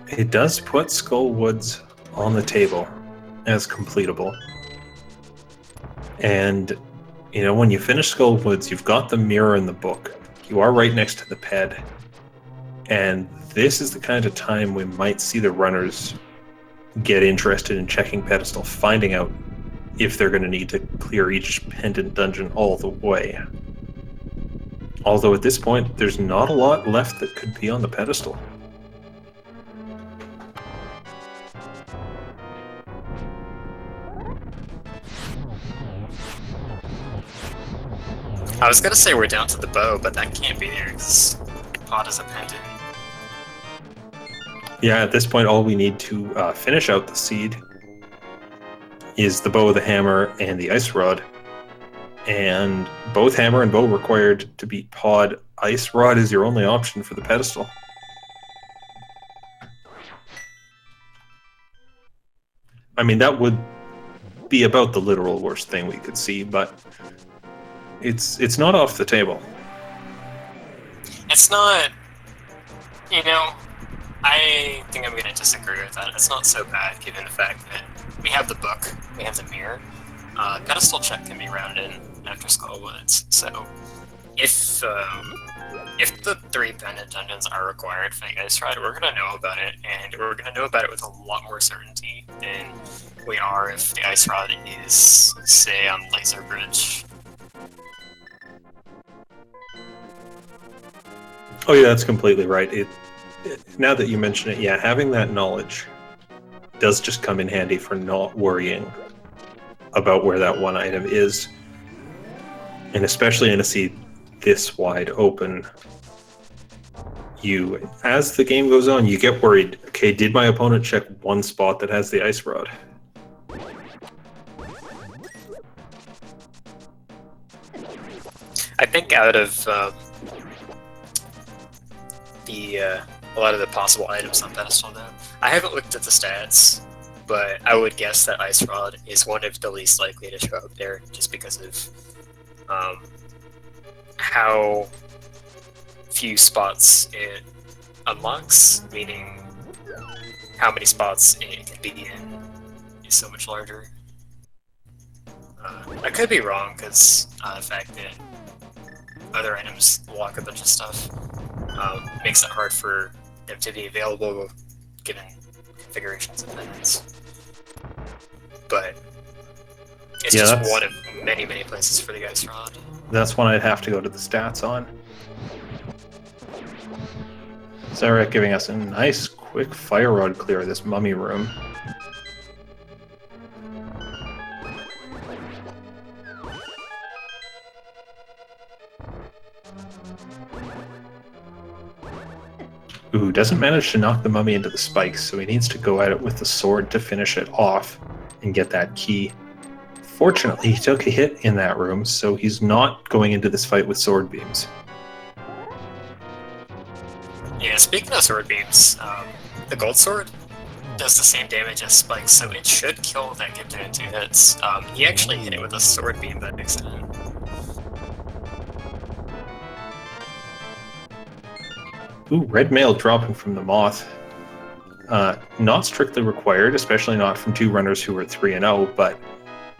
It does put Skull Woods on the table as completable. And, you know, when you finish Skull Woods, you've got the mirror in the book. You are right next to the ped. And this is the kind of time we might see the runners get interested in checking pedestal, finding out if they're going to need to clear each pendant dungeon all the way. Although at this point, there's not a lot left that could be on the pedestal. I was gonna say we're down to the bow, but that can't be there because pod is a pendant. Yeah, at this point, all we need to finish out the seed is the bow, the hammer, and the ice rod. And both hammer and bow required to beat pod. Ice rod is your only option for the pedestal. I mean, that would be about the literal worst thing we could see, but it's not off the table. It's not, you know, I think I'm going to disagree with that. It's not so bad, given the fact that we have the book, we have the mirror. Pedestal check can be rounded in after Skullwoods, so if the 3 pendant dungeons are required for the Ice Rod, we're going to know about it, and we're going to know about it with a lot more certainty than we are if the Ice Rod is, say, on Laser Bridge. Oh yeah, that's completely right. Now that you mention it, yeah, having that knowledge does just come in handy for not worrying about where that one item is. And especially in a sea this wide open, as the game goes on, you get worried. Okay, did my opponent check one spot that has the Ice Rod? I think out of a lot of the possible items on Pedestal, though, I haven't looked at the stats, but I would guess that Ice Rod is one of the least likely to show up there, just because of how few spots it unlocks, meaning how many spots it can be in is so much larger. I could be wrong, because the fact that other items lock a bunch of stuff makes it hard for them to be available given configurations of pendants. But it's just one of many, many places for the Ice Rod. That's one I'd have to go to the stats on. Xyrak giving us a nice, quick fire rod clear of this mummy room. Ooh, doesn't manage to knock the mummy into the spikes, so he needs to go at it with the sword to finish it off and get that key. Fortunately, he took a hit in that room, so he's not going into this fight with sword beams. Yeah, speaking of sword beams, the gold sword does the same damage as spikes, so it should kill that Gipton in 2 hits. He actually hit it with a sword beam by accident. Ooh, red mail dropping from the Moth. Not strictly required, especially not from 2 runners who are 3-0, but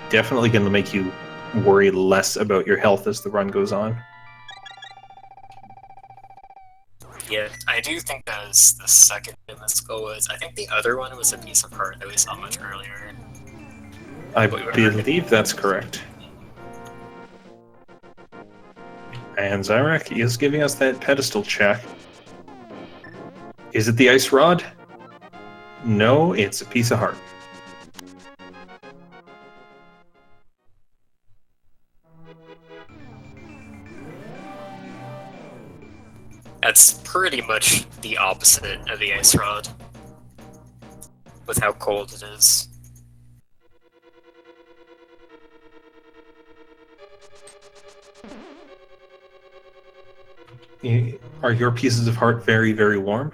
definitely going to make you worry less about your health as the run goes on. Yeah, I do think that was the second in the Skullwoods. I think the other one was a piece of heart that we saw much earlier. I believe that's correct. And Xyrak is giving us that pedestal check. Is it the Ice Rod? No, it's a piece of heart. That's pretty much the opposite of the Ice Rod, with how cold it is. Are your pieces of heart very, very warm?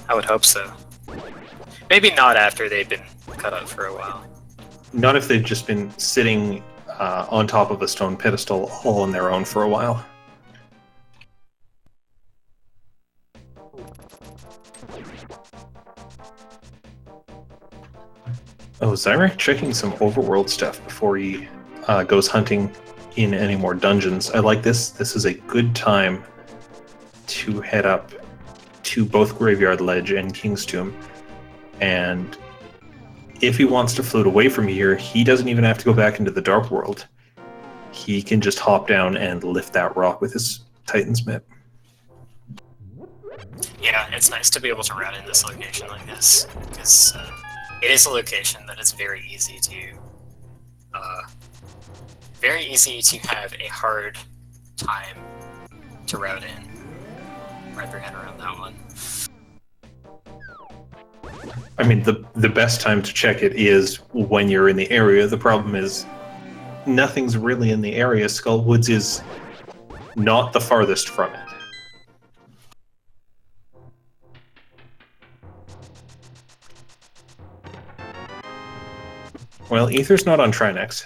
I would hope so. Maybe not after they've been cut up for a while. Not if they've just been sitting on top of a stone pedestal all on their own for a while. Oh, Xyrak checking some overworld stuff before he goes hunting in any more dungeons. I like this. This is a good time to head up to both Graveyard Ledge and King's Tomb. And if he wants to float away from here, he doesn't even have to go back into the Dark World. He can just hop down and lift that rock with his Titan's Mitt. Yeah, it's nice to be able to route in this location like this, because it is a location that is very easy to have a hard time to route in. Wrap your head around that one. I mean, the best time to check it is when you're in the area. The problem is nothing's really in the area. Skullwoods is not the farthest from it. Well, Ether's not on Trinex,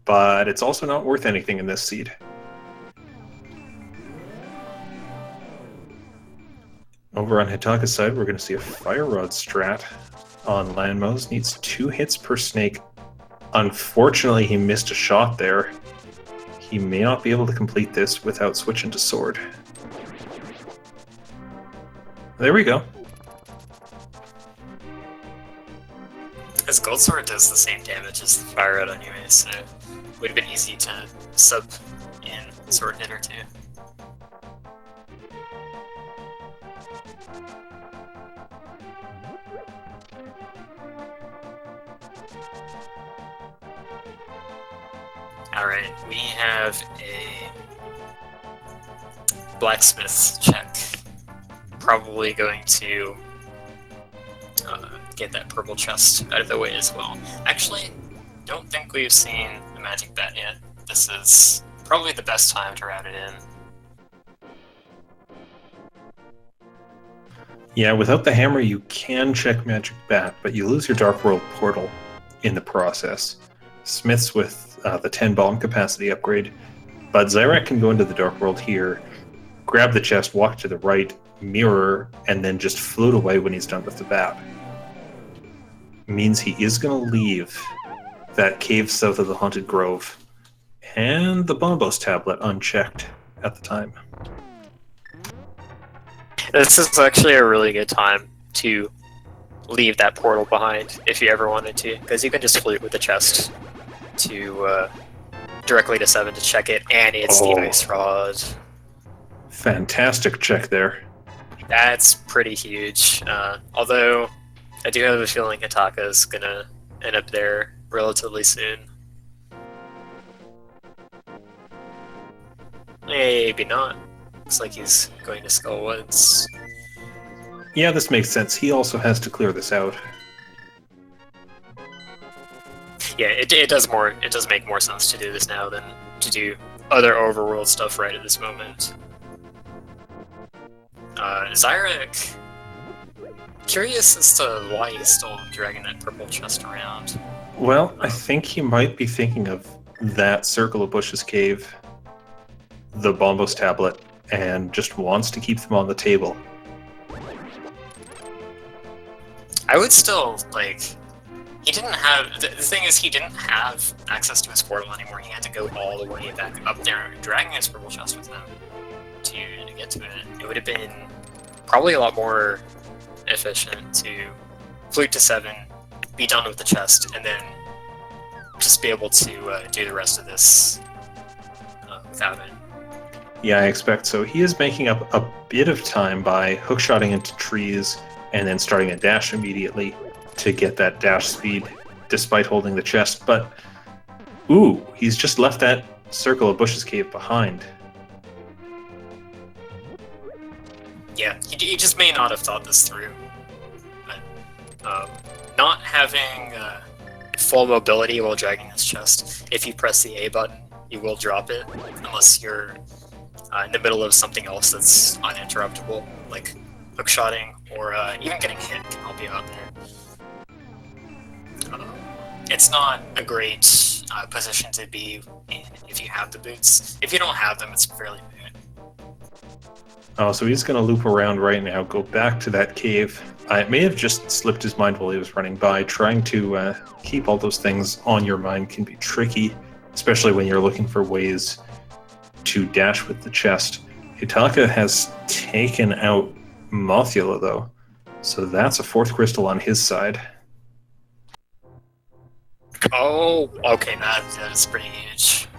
but it's also not worth anything in this seed. Over on Hitaka's side, we're going to see a Fire Rod strat on Landmos. Needs 2 hits per snake. Unfortunately, he missed a shot there. He may not be able to complete this without switching to sword. There we go. His gold sword does the same damage as the fire rod anyway, so it would have been easy to sub in sword hit or two. Alright, we have a blacksmith check. Probably going to get that purple chest out of the way as well. Actually, don't think we've seen the magic bat yet. This is probably the best time to route it in. Yeah, without the hammer you can check magic bat, but you lose your Dark World portal in the process. Smiths with the 10 bomb capacity upgrade, but Xyrak can go into the Dark World here, grab the chest, walk to the right, mirror, and then just float away when he's done with the bat. Means he is going to leave that cave south of the Haunted Grove and the Bombos tablet unchecked at the time. This is actually a really good time to leave that portal behind if you ever wanted to, because you can just flute with the chest to directly to 7 to check it, and it's the ice rod. Fantastic check there. That's pretty huge. Although I do have a feeling Hitaka's gonna end up there relatively soon. Maybe not. Looks like he's going to Skull Woods. Yeah, this makes sense. He also has to clear this out. Yeah, it does more. It does make more sense to do this now than to do other overworld stuff right at this moment. Xyrak, curious as to why he's still dragging that purple chest around. Well, I think he might be thinking of that Circle of Bushes cave, the Bombos tablet, and just wants to keep them on the table. I would still, like, he didn't have, the thing is he didn't have access to his portal anymore. He had to go all the way back up there, dragging his purple chest with him to get to it. It would have been probably a lot more efficient to flute to 7, be done with the chest, and then just be able to do the rest of this without it. Yeah, I expect so. He is making up a bit of time by hookshotting into trees and then starting a dash immediately to get that dash speed despite holding the chest. But, ooh, he's just left that Circle of Bushes cave behind. Yeah, he just may not have thought this through. But, not having full mobility while dragging this chest, if you press the A button, you will drop it, unless you're in the middle of something else that's uninterruptible, like hookshotting or even getting hit can help you out there. It's not a great position to be in if you have the boots. If you don't have them, it's fairly moot. Oh, so he's going to loop around right now, go back to that cave. It may have just slipped his mind while he was running by. Trying to keep all those things on your mind can be tricky, especially when you're looking for ways to dash with the chest. Hitaka has taken out Mothula, though, so that's a 4th crystal on his side. Oh, okay, that is pretty huge.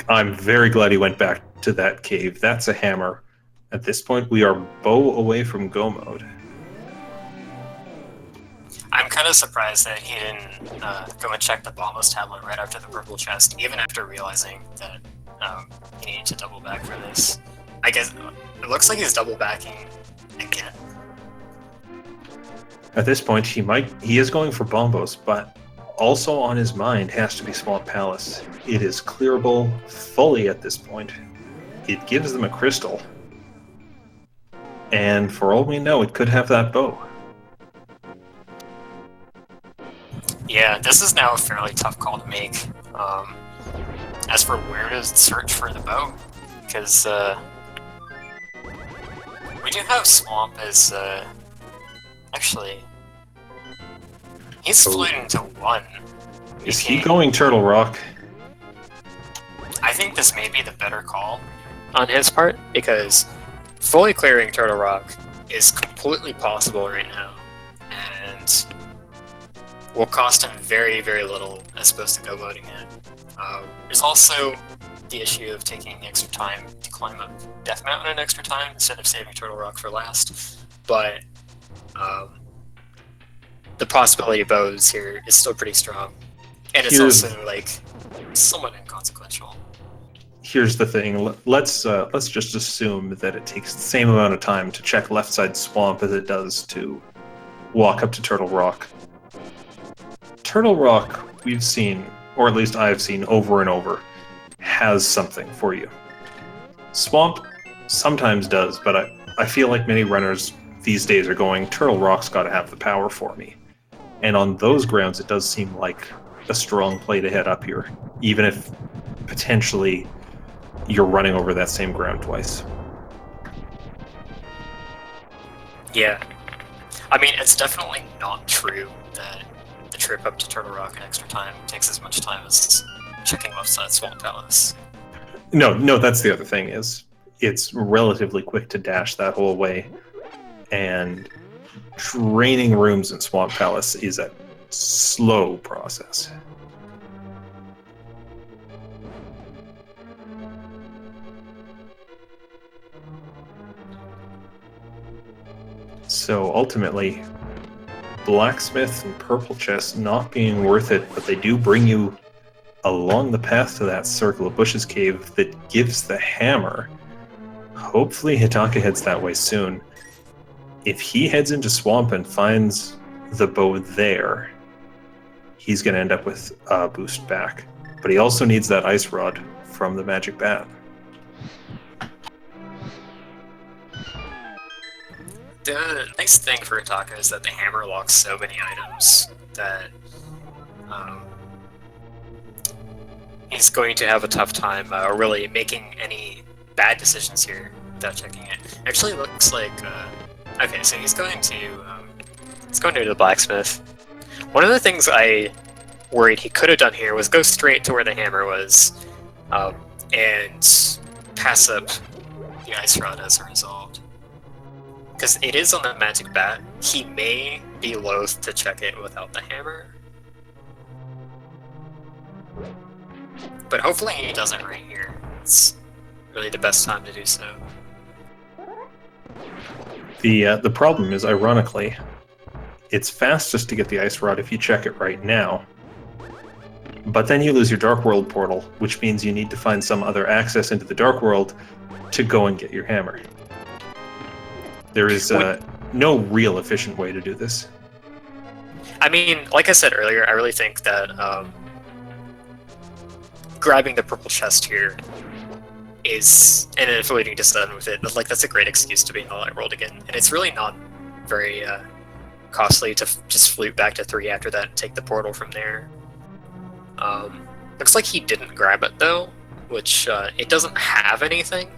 I'm very glad he went back to that cave. That's a hammer. At this point, we are bow away from go mode. I'm kind of surprised that he didn't go and check the Bombos tablet right after the purple chest, even after realizing that he needed to double back for this. I guess it looks like he's double backing again. At this point, he is going for Bombos, but also on his mind has to be Swamp Palace. It is clearable fully at this point. It gives them a crystal. And for all we know, it could have that bow. Yeah, this is now a fairly tough call to make. As for where to search for the bow, because we do have Swamp as actually he's floating to 1. Is he going Turtle Rock? I think this may be the better call on his part, because fully clearing Turtle Rock is completely possible right now, and will cost him very, very little as opposed to go-loading it. There's also the issue of taking extra time to climb up Death Mountain in extra time instead of saving Turtle Rock for last, but the possibility of bows here is still pretty strong, and it's also like somewhat inconsequential. Here's the thing. Let's just assume that it takes the same amount of time to check left side Swamp as it does to walk up to Turtle Rock. Turtle Rock, we've seen, or at least I've seen over and over, has something for you. Swamp sometimes does, but I feel like many runners these days are going, Turtle Rock's got to have the power for me. And on those grounds, it does seem like a strong play to head up here, even if potentially you're running over that same ground twice. Yeah. I mean, it's definitely not true that the trip up to Turtle Rock in extra time takes as much time as checking left side Swamp Palace. No, that's the other thing, is it's relatively quick to dash that whole way, and draining rooms in Swamp Palace is a slow process. So ultimately, Blacksmith and Purple Chest not being worth it, but they do bring you along the path to that Circle of Bushes cave that gives the hammer. Hopefully Hitaka heads that way soon. If he heads into Swamp and finds the bow there, he's going to end up with a boost back. But he also needs that Ice Rod from the Magic Bat. The nice thing for Hitaka is that the hammer locks so many items that he's going to have a tough time really making any bad decisions here without checking it. Actually, looks like okay, so he's going to the blacksmith. One of the things I worried he could have done here was go straight to where the hammer was and pass up the Ice Rod as a result. Because it is on the Magic Bat, he may be loath to check it without the hammer. But hopefully he does it right here. It's really the best time to do so. The problem is, ironically, it's fastest to get the Ice Rod if you check it right now. But then you lose your Dark World portal, which means you need to find some other access into the Dark World to go and get your hammer. There is no real efficient way to do this. I mean, like I said earlier, I really think that grabbing the purple chest here is, and then floating to 7 with it, like that's a great excuse to be all I rolled again. And it's really not very costly to just flute back to 3 after that and take the portal from there. Looks like he didn't grab it though, which it doesn't have anything,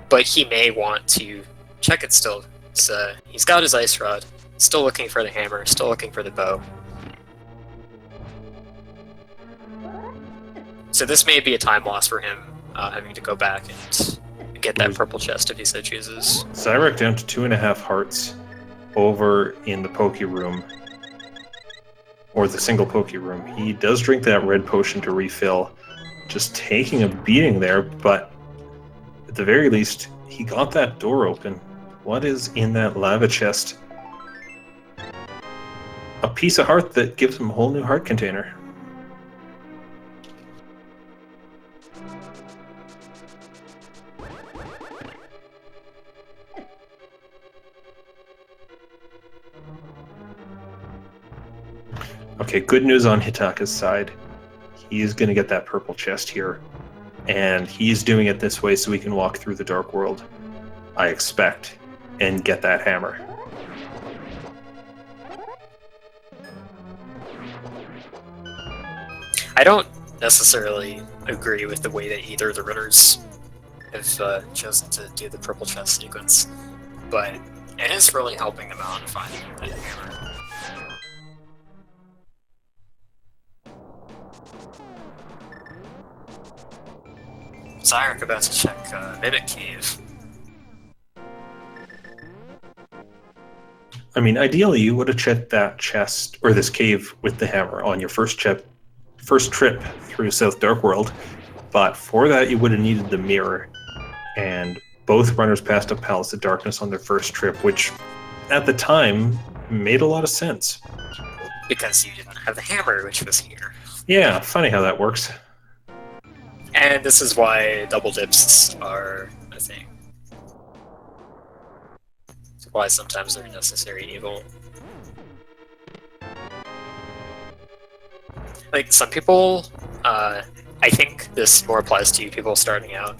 but he may want to check it still. So he's got his Ice Rod, still looking for the hammer, still looking for the bow. So this may be a time loss for him, having to go back and get that purple chest if he so chooses. Xyrak down to 2.5 hearts over in the Poke Room, or the single Poke Room. He does drink that red potion to refill, just taking a beating there, but at the very least, he got that door open. What is in that lava chest? A piece of heart that gives him a whole new heart container. Okay, good news on Hitaka's side. He is going to get that purple chest here. And he's doing it this way so he can walk through the Dark World, I expect, and get that hammer. I don't necessarily agree with the way that either of the runners have chosen to do the purple chest sequence, but it is really helping them out in finding the hammer. Xyrak about to check Mimic Cave. I mean, ideally, you would have checked that chest or this cave with the hammer on your first trip through South Dark World, but for that, you would have needed the mirror. And both runners passed up Palace of Darkness on their first trip, which at the time made a lot of sense. Because you didn't have the hammer, which was here. Yeah, funny how that works. And this is why double dips are a thing. It's why sometimes they're necessary evil. Like, some people, I think this more applies to people starting out,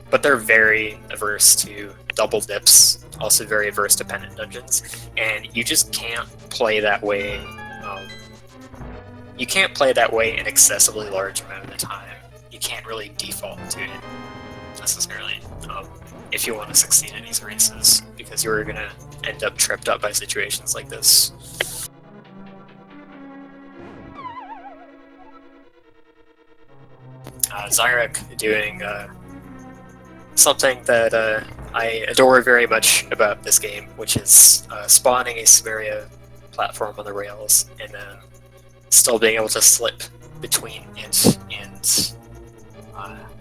but they're very averse to double dips, also very averse to pennant dungeons, and you just can't play that way. You can't play that way an excessively large amount of the time. You can't really default to it necessarily if you want to succeed in these races, because you're going to end up tripped up by situations like this. Xyrak doing something that I adore very much about this game, which is spawning a Samaria platform on the rails and then still being able to slip between it and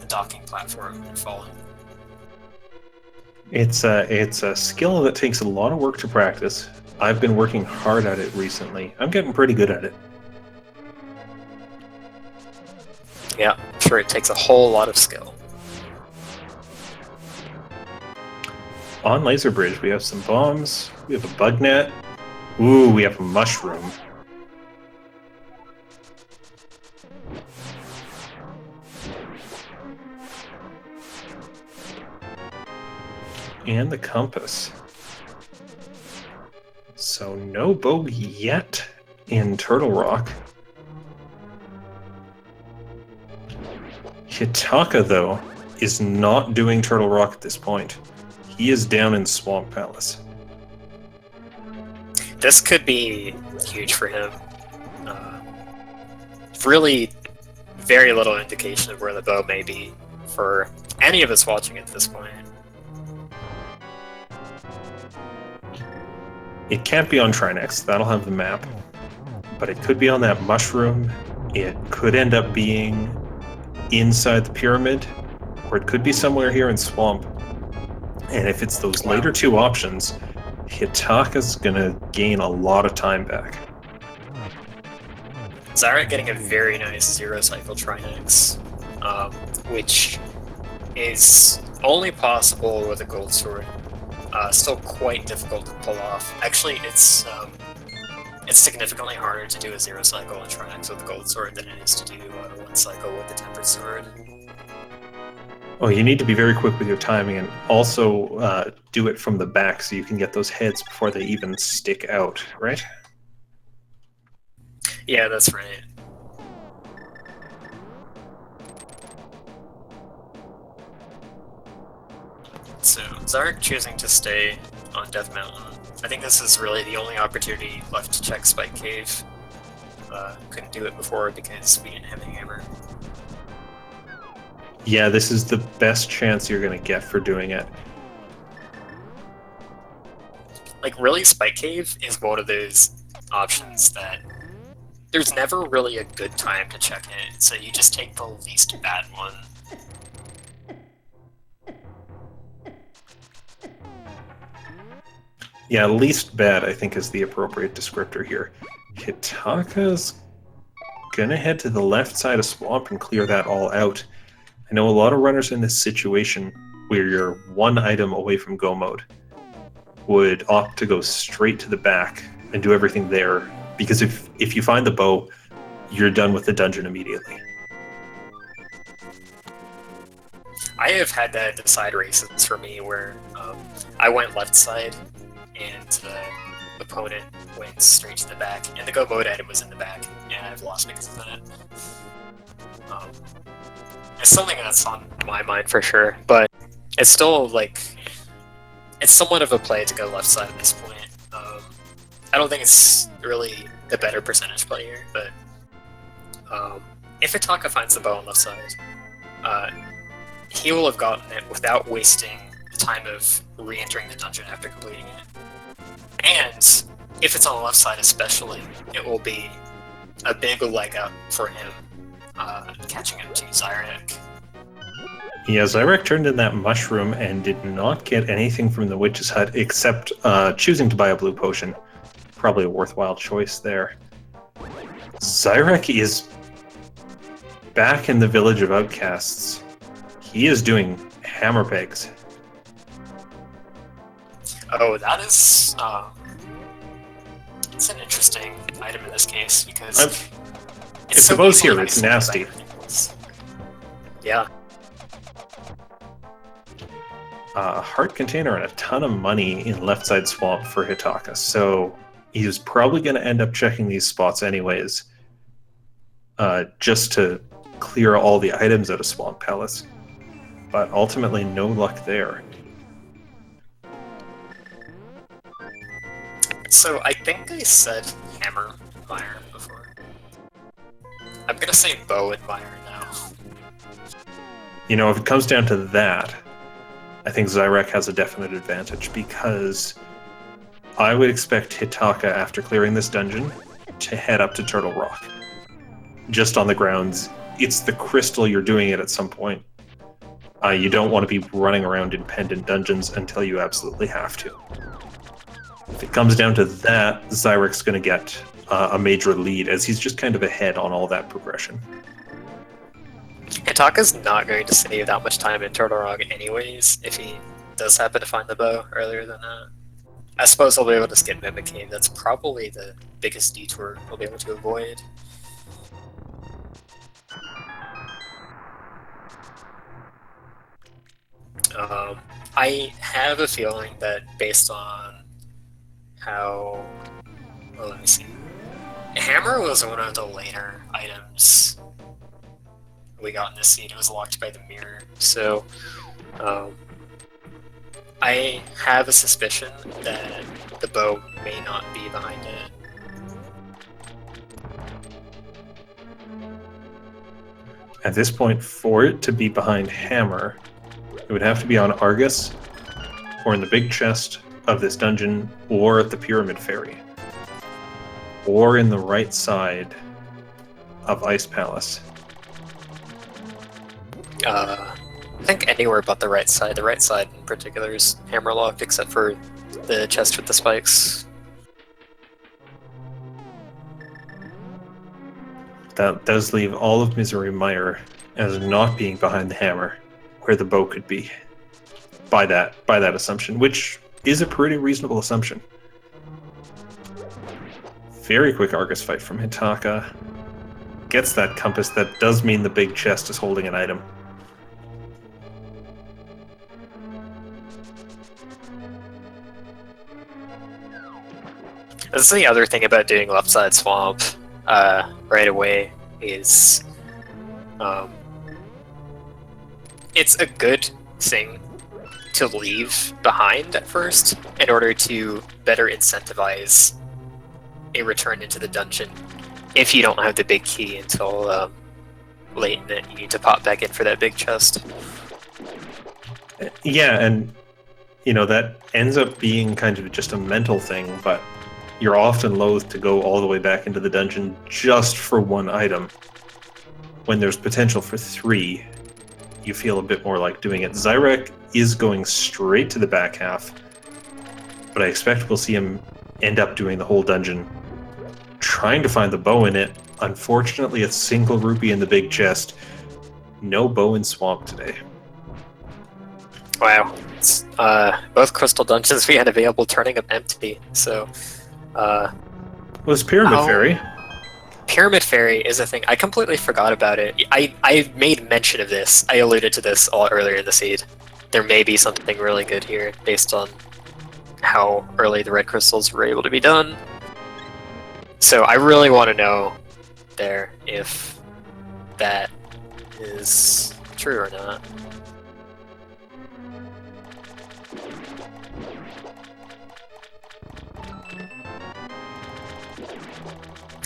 the docking platform and falling. It's a skill that takes a lot of work to practice. I've been working hard at it recently. I'm getting pretty good at it. Yeah, I'm sure it takes a whole lot of skill. On Laser Bridge, we have some bombs. We have a bug net. Ooh, we have a mushroom. And the compass. So no bogey yet in Turtle Rock. Hitaka, though, is not doing Turtle Rock at this point. He is down in Swamp Palace. This could be huge for him. Really very little indication of where the bow may be for any of us watching at this point. It can't be on Trinex, that'll have the map. But it could be on that mushroom. It could end up being inside the pyramid, or it could be somewhere here in Swamp. And if it's those later two options, Hitaka's gonna gain a lot of time back. Xyrak getting a very nice zero cycle Trinex, which is only possible with a gold sword. Still quite difficult to pull off. Actually, it's significantly harder to do a zero cycle in Trinex with a gold sword than it is to do one cycle with the tempered sword. Oh, you need to be very quick with your timing, and also do it from the back so you can get those heads before they even stick out, right? Yeah, that's right. So, Xyrak choosing to stay on Death Mountain. I think this is really the only opportunity left to check Spike Cave. Couldn't do it before because we didn't have a hammer. Yeah, this is the best chance you're going to get for doing it. Like, really, Spike Cave is one of those options that there's never really a good time to check it, so you just take the least bad one. Yeah, least bad, I think, is the appropriate descriptor here. Hitaka's gonna head to the left side of Swamp and clear that all out. I know a lot of runners in this situation, where you're one item away from go mode, would opt to go straight to the back and do everything there, because if you find the bow, you're done with the dungeon immediately. I have had that at the side races for me where I went left side and opponent went straight to the back, and the go mode item was in the back, and I've lost because of that. It's something that's on my mind for sure, but it's still like it's somewhat of a play to go left side at this point. I don't think it's really the better percentage play here, but if Hitaka finds the bow on left side, he will have gotten it without wasting the time of re-entering the dungeon after completing it. And if it's on the left side especially, it will be a big leg up for him catching up to Xyrak. Yeah, Xyrak turned in that mushroom and did not get anything from the witch's hut except choosing to buy a blue potion. Probably a worthwhile choice there. Xyrak is back in the village of outcasts. He is doing hammer pegs. Oh, that is it's an interesting item in this case because it's the bow's here. It's nasty. Yeah. Heart container and a ton of money in left side swamp for Hitaka, so he's probably going to end up checking these spots anyways, just to clear all the items out of Swamp Palace. But ultimately, no luck there. So I think I said hammer Myron before. I'm gonna say bow and Myron now. You know, if it comes down to that, I think Xyrak has a definite advantage because I would expect Hitaka, after clearing this dungeon, to head up to Turtle Rock. Just on the grounds, it's the crystal, you're doing it at some point. You don't want to be running around in pendant dungeons until you absolutely have to. If it comes down to that, Xyrak's going to get a major lead, as he's just kind of ahead on all that progression. Hitaka's not going to save that much time in Turtle Rock anyways, if he does happen to find the bow earlier than that. I suppose he'll be able to skip Mimic Cave. That's probably the biggest detour he'll be able to avoid. I have a feeling that based on how... Well, let me see. Hammer was one of the later items we got in this scene. It was locked by the mirror, so I have a suspicion that the bow may not be behind it. At this point, for it to be behind Hammer, it would have to be on Argus, or in the big chest of this dungeon, or at the Pyramid Ferry, or in the right side of Ice Palace. I think anywhere but the right side. The right side in particular is hammerlocked, except for the chest with the spikes. That does leave all of Misery Mire as not being behind the hammer, where the bow could be. By that assumption, which is a pretty reasonable assumption. Very quick Argus fight from Hitaka. Gets that compass. That does mean the big chest is holding an item. This is the other thing about doing left side swamp right away is it's a good thing to leave behind at first in order to better incentivize a return into the dungeon if you don't have the big key until late in it. You need to pop back in for that big chest. Yeah, and that ends up being kind of just a mental thing, but you're often loath to go all the way back into the dungeon just for one item. When there's potential for 3, you feel a bit more like doing it. Xyrak is going straight to the back half, but I expect we'll see him end up doing the whole dungeon, trying to find the bow in it. Unfortunately, a single rupee in the big chest. No bow in Swamp today. Wow. Both crystal dungeons we had available turning up empty, so... was Pyramid Ferry? Pyramid Ferry is a thing. I completely forgot about it. I made mention of this. I alluded to this all earlier in the seed. There may be something really good here based on how early the red crystals were able to be done. So I really want to know there if that is true or not.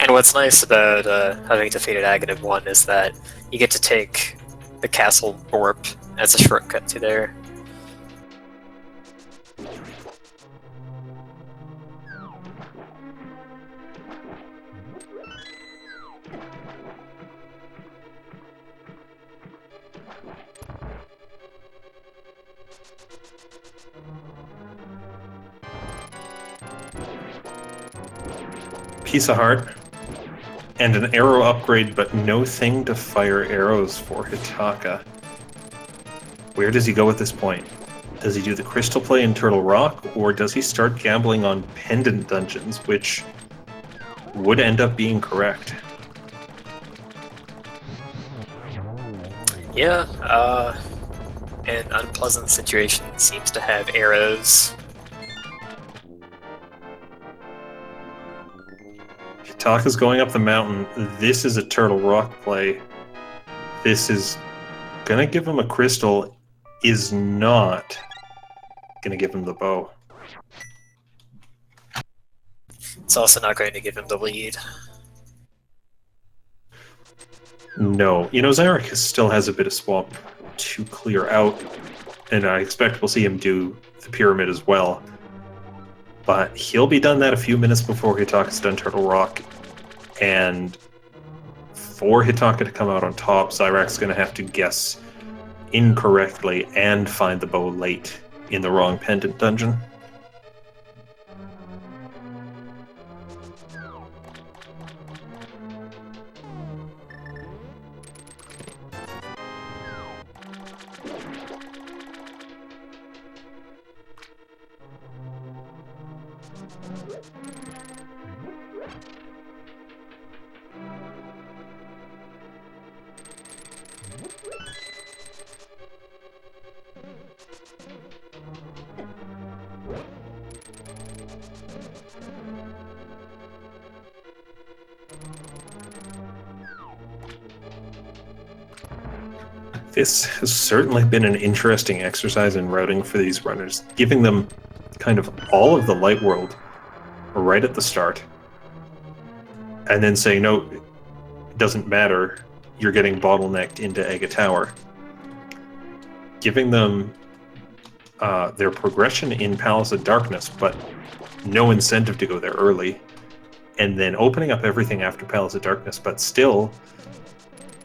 And what's nice about having defeated Aghanim 1 is that you get to take the castle warp as a shortcut to there. Piece of heart. And an arrow upgrade, but no thing to fire arrows for Hitaka. Where does he go at this point? Does he do the crystal play in Turtle Rock, or does he start gambling on pendant dungeons, which would end up being correct? Yeah, an unpleasant situation seems to have arrows. Hitaka's going up the mountain. This is a Turtle Rock play. This is gonna give him a crystal, is not gonna give him the bow. It's also not going to give him the lead. No. You know, Xyrak still has a bit of swamp to clear out, and I expect we'll see him do the pyramid as well. But he'll be done that a few minutes before Hitaka's done Turtle Rock, and for Hitaka to come out on top, Xyrak's going to have to guess incorrectly and find the bow late in the wrong pendant dungeon. This has certainly been an interesting exercise in routing for these runners, giving them kind of all of the light world right at the start, and then saying, no, it doesn't matter, you're getting bottlenecked into Aga Tower. Giving them their progression in Palace of Darkness, but no incentive to go there early, and then opening up everything after Palace of Darkness, but still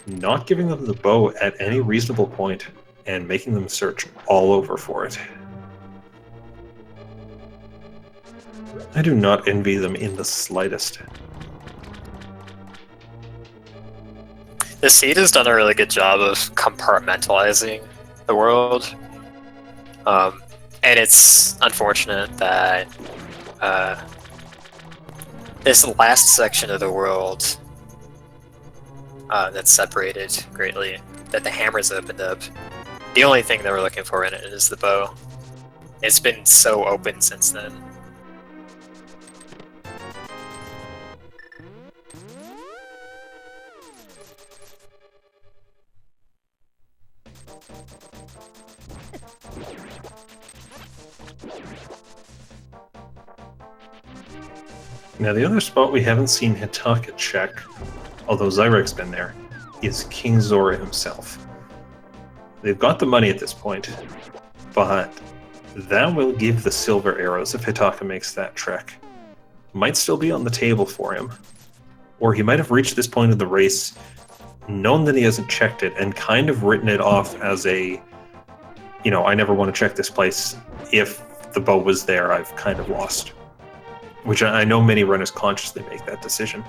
not giving them the bow at any reasonable point and making them search all over for it. I do not envy them in the slightest. The Seed has done a really good job of compartmentalizing the world. And it's unfortunate that this last section of the world that's separated greatly, that the hammers opened up, the only thing that we're looking for in it is the bow. It's been so open since then. Now, the other spot we haven't seen Hitaka check, although Xyrak's been there, is King Zora himself. They've got the money at this point, but that will give the silver arrows if Hitaka makes that trek. Might still be on the table for him. Or he might have reached this point of the race, known that he hasn't checked it, and kind of written it off as a, you know, I never want to check this place. If the bow was there, I've kind of lost. Which I know many runners consciously make that decision.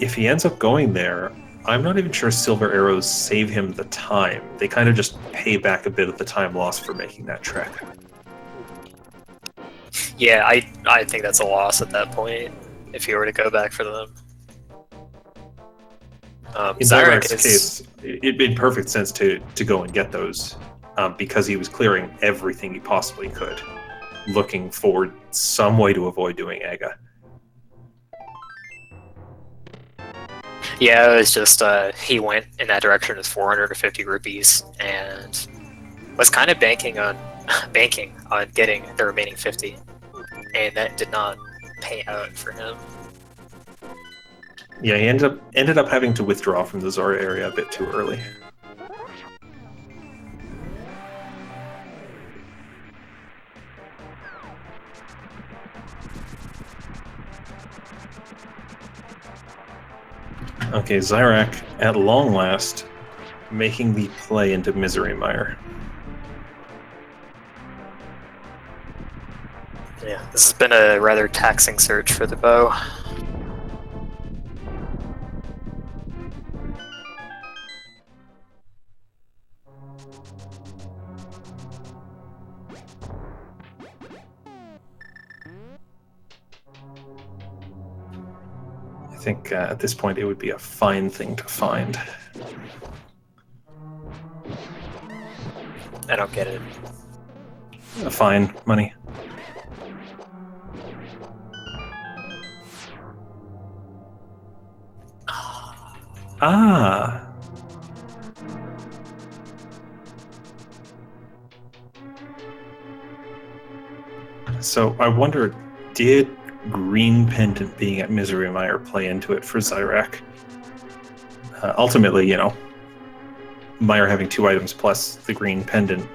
If he ends up going there, I'm not even sure silver arrows save him the time. They kind of just pay back a bit of the time lost for making that trek. Yeah, I think that's a loss at that point, if he were to go back for them. In Xyrak's case, it made perfect sense to go and get those, because he was clearing everything he possibly could. looking for some way to avoid doing Aga. Yeah, it was just he went in that direction with 450 rupees and was kind of banking on getting the remaining 50, and that did not pay out for him. Yeah, he ended up having to withdraw from the Zora area a bit too early. Okay, Xyrak, at long last, making the play into Misery Mire. Yeah, this has been a rather taxing search for the bow. I think at this point it would be a fine thing to find. I don't get it. A fine money. Ah. So I wonder, did green pendant being at Misery Mire play into it for Xyrak? Ultimately, you know, Mire having 2 items plus the green pendant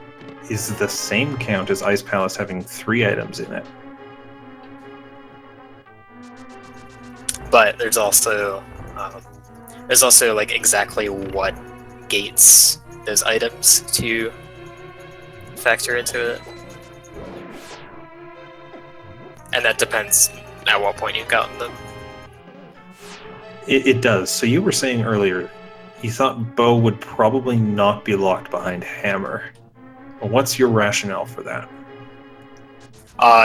is the same count as Ice Palace having 3 items in it. But there's also like exactly what gates those items to factor into it, and that depends at what point you've gotten them. It does. So you were saying earlier, you thought bow would probably not be locked behind hammer. What's your rationale for that?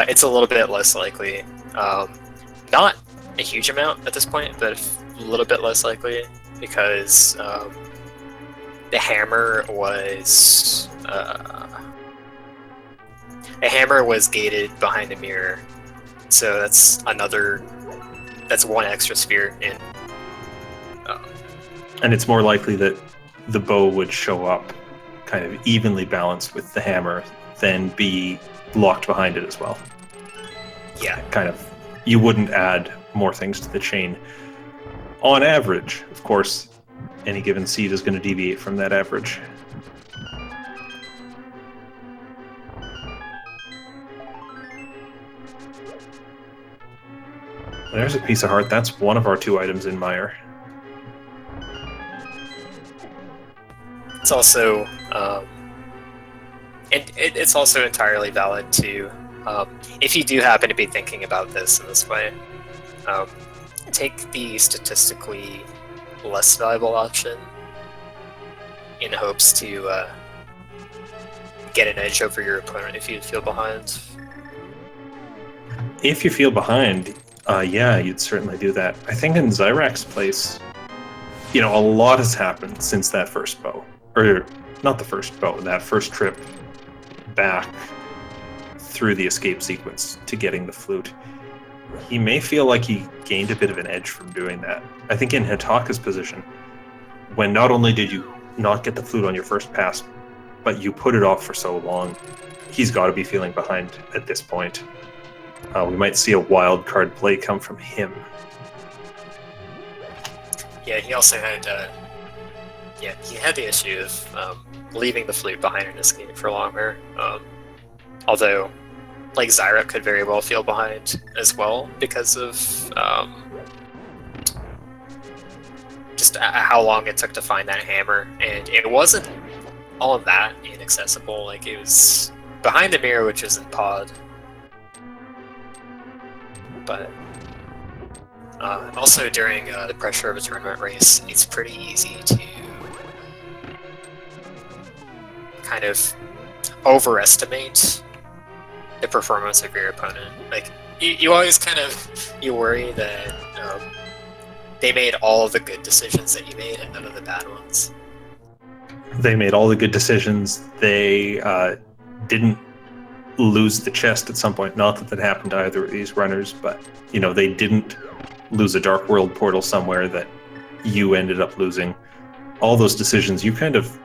It's a little bit less likely. Not a huge amount at this point, but a little bit less likely because the hammer was gated behind the mirror, so that's one extra sphere in. And it's more likely that the bow would show up kind of evenly balanced with the hammer than be locked behind it as well. Yeah. Kind of, you wouldn't add more things to the chain. On average, of course, any given seed is going to deviate from that average. There's a piece of heart. That's one of our 2 items in Mire. It's also it's also entirely valid to, if you do happen to be thinking about this in this way, take the statistically less valuable option in hopes to get an edge over your opponent if you feel behind. If you feel behind, yeah, you'd certainly do that. I think in Xyrak's place, you know, a lot has happened since that first bow. Or, not the first bow, that first trip back through the escape sequence to getting the flute. He may feel like he gained a bit of an edge from doing that. I think in Hitaka's position, when not only did you not get the flute on your first pass, but you put it off for so long, he's got to be feeling behind at this point. We might see a wild card play come from him. Yeah, he also had he had the issue of leaving the flute behind in his game for longer. Although, like, Xyrak could very well feel behind as well because of just how long it took to find that hammer, and it wasn't all of that inaccessible. Like, it was behind the mirror, which is in pod, but also during the pressure of a tournament race, it's pretty easy to kind of overestimate the performance of your opponent. Like, you always kind of, you worry that they made all of the good decisions that you made and none of the bad ones. They made all the good decisions. They didn't lose the chest at some point. Not that that happened to either of these runners, but they didn't lose a Dark World portal somewhere that you ended up losing. All those decisions, you kind of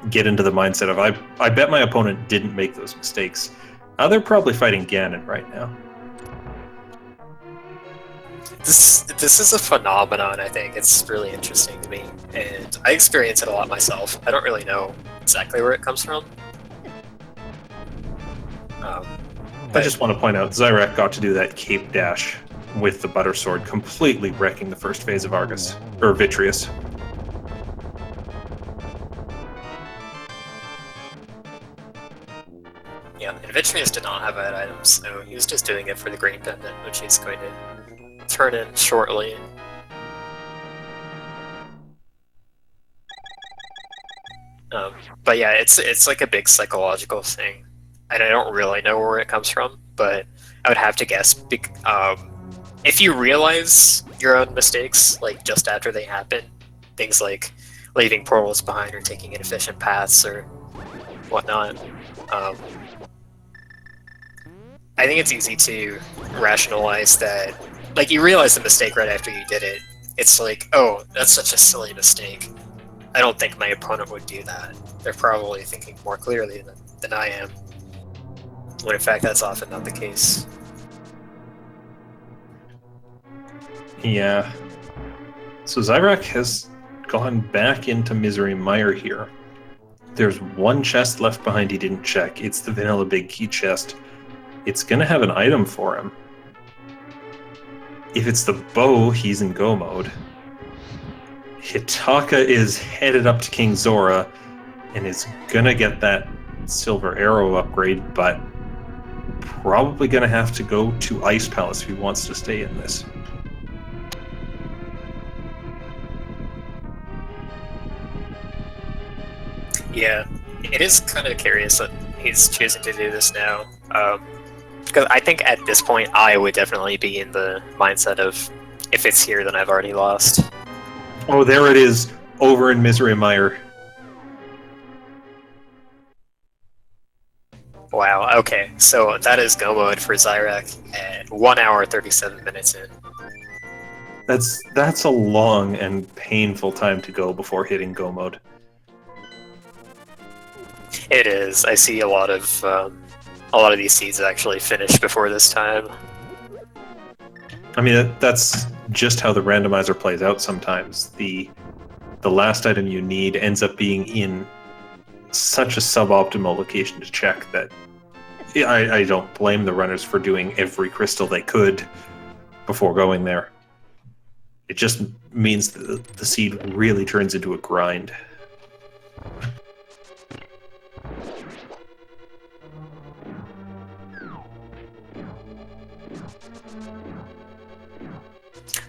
get into the mindset of, I bet my opponent didn't make those mistakes. They're probably fighting Ganon right now. This is a phenomenon, I think. It's really interesting to me, and I experience it a lot myself. I don't really know exactly where it comes from. I just want to point out, Xyrak got to do that cape dash with the Butter Sword, completely wrecking the first phase of Argus, or Vitreous. Yeah, and Vitreous did not have that item, so he was just doing it for the Green Pendant, which he's going to turn in shortly. But yeah, it's like a big psychological thing, and I don't really know where it comes from, but I would have to guess. If you realize your own mistakes, like just after they happen, things like leaving portals behind or taking inefficient paths or whatnot, I think it's easy to rationalize that. Like, you realize the mistake right after you did it. It's like, oh, that's such a silly mistake. I don't think my opponent would do that. They're probably thinking more clearly than I am. When in fact, that's often not the case. Yeah. So Xyrak has gone back into Misery Mire here. There's one chest left behind he didn't check. It's the Vanilla Big Key chest. It's going to have an item for him. If it's the bow, he's in go mode. Hitaka is headed up to King Zora and is going to get that silver arrow upgrade, but probably going to have to go to Ice Palace if he wants to stay in this. Yeah, it is kind of curious that he's choosing to do this now. Because I think at this point I would definitely be in the mindset of, if it's here, then I've already lost. Oh, there it is, over in Misery Mire. Wow, okay, so that is go mode for Xyrak at 1 hour 37 minutes in. That's a long and painful time to go before hitting go mode. It is. I see a lot of these seeds actually finish before this time. I mean, that's just how the randomizer plays out sometimes. The last item you need ends up being in such a suboptimal location to check that I don't blame the runners for doing every crystal they could before going there. It just means that the seed really turns into a grind.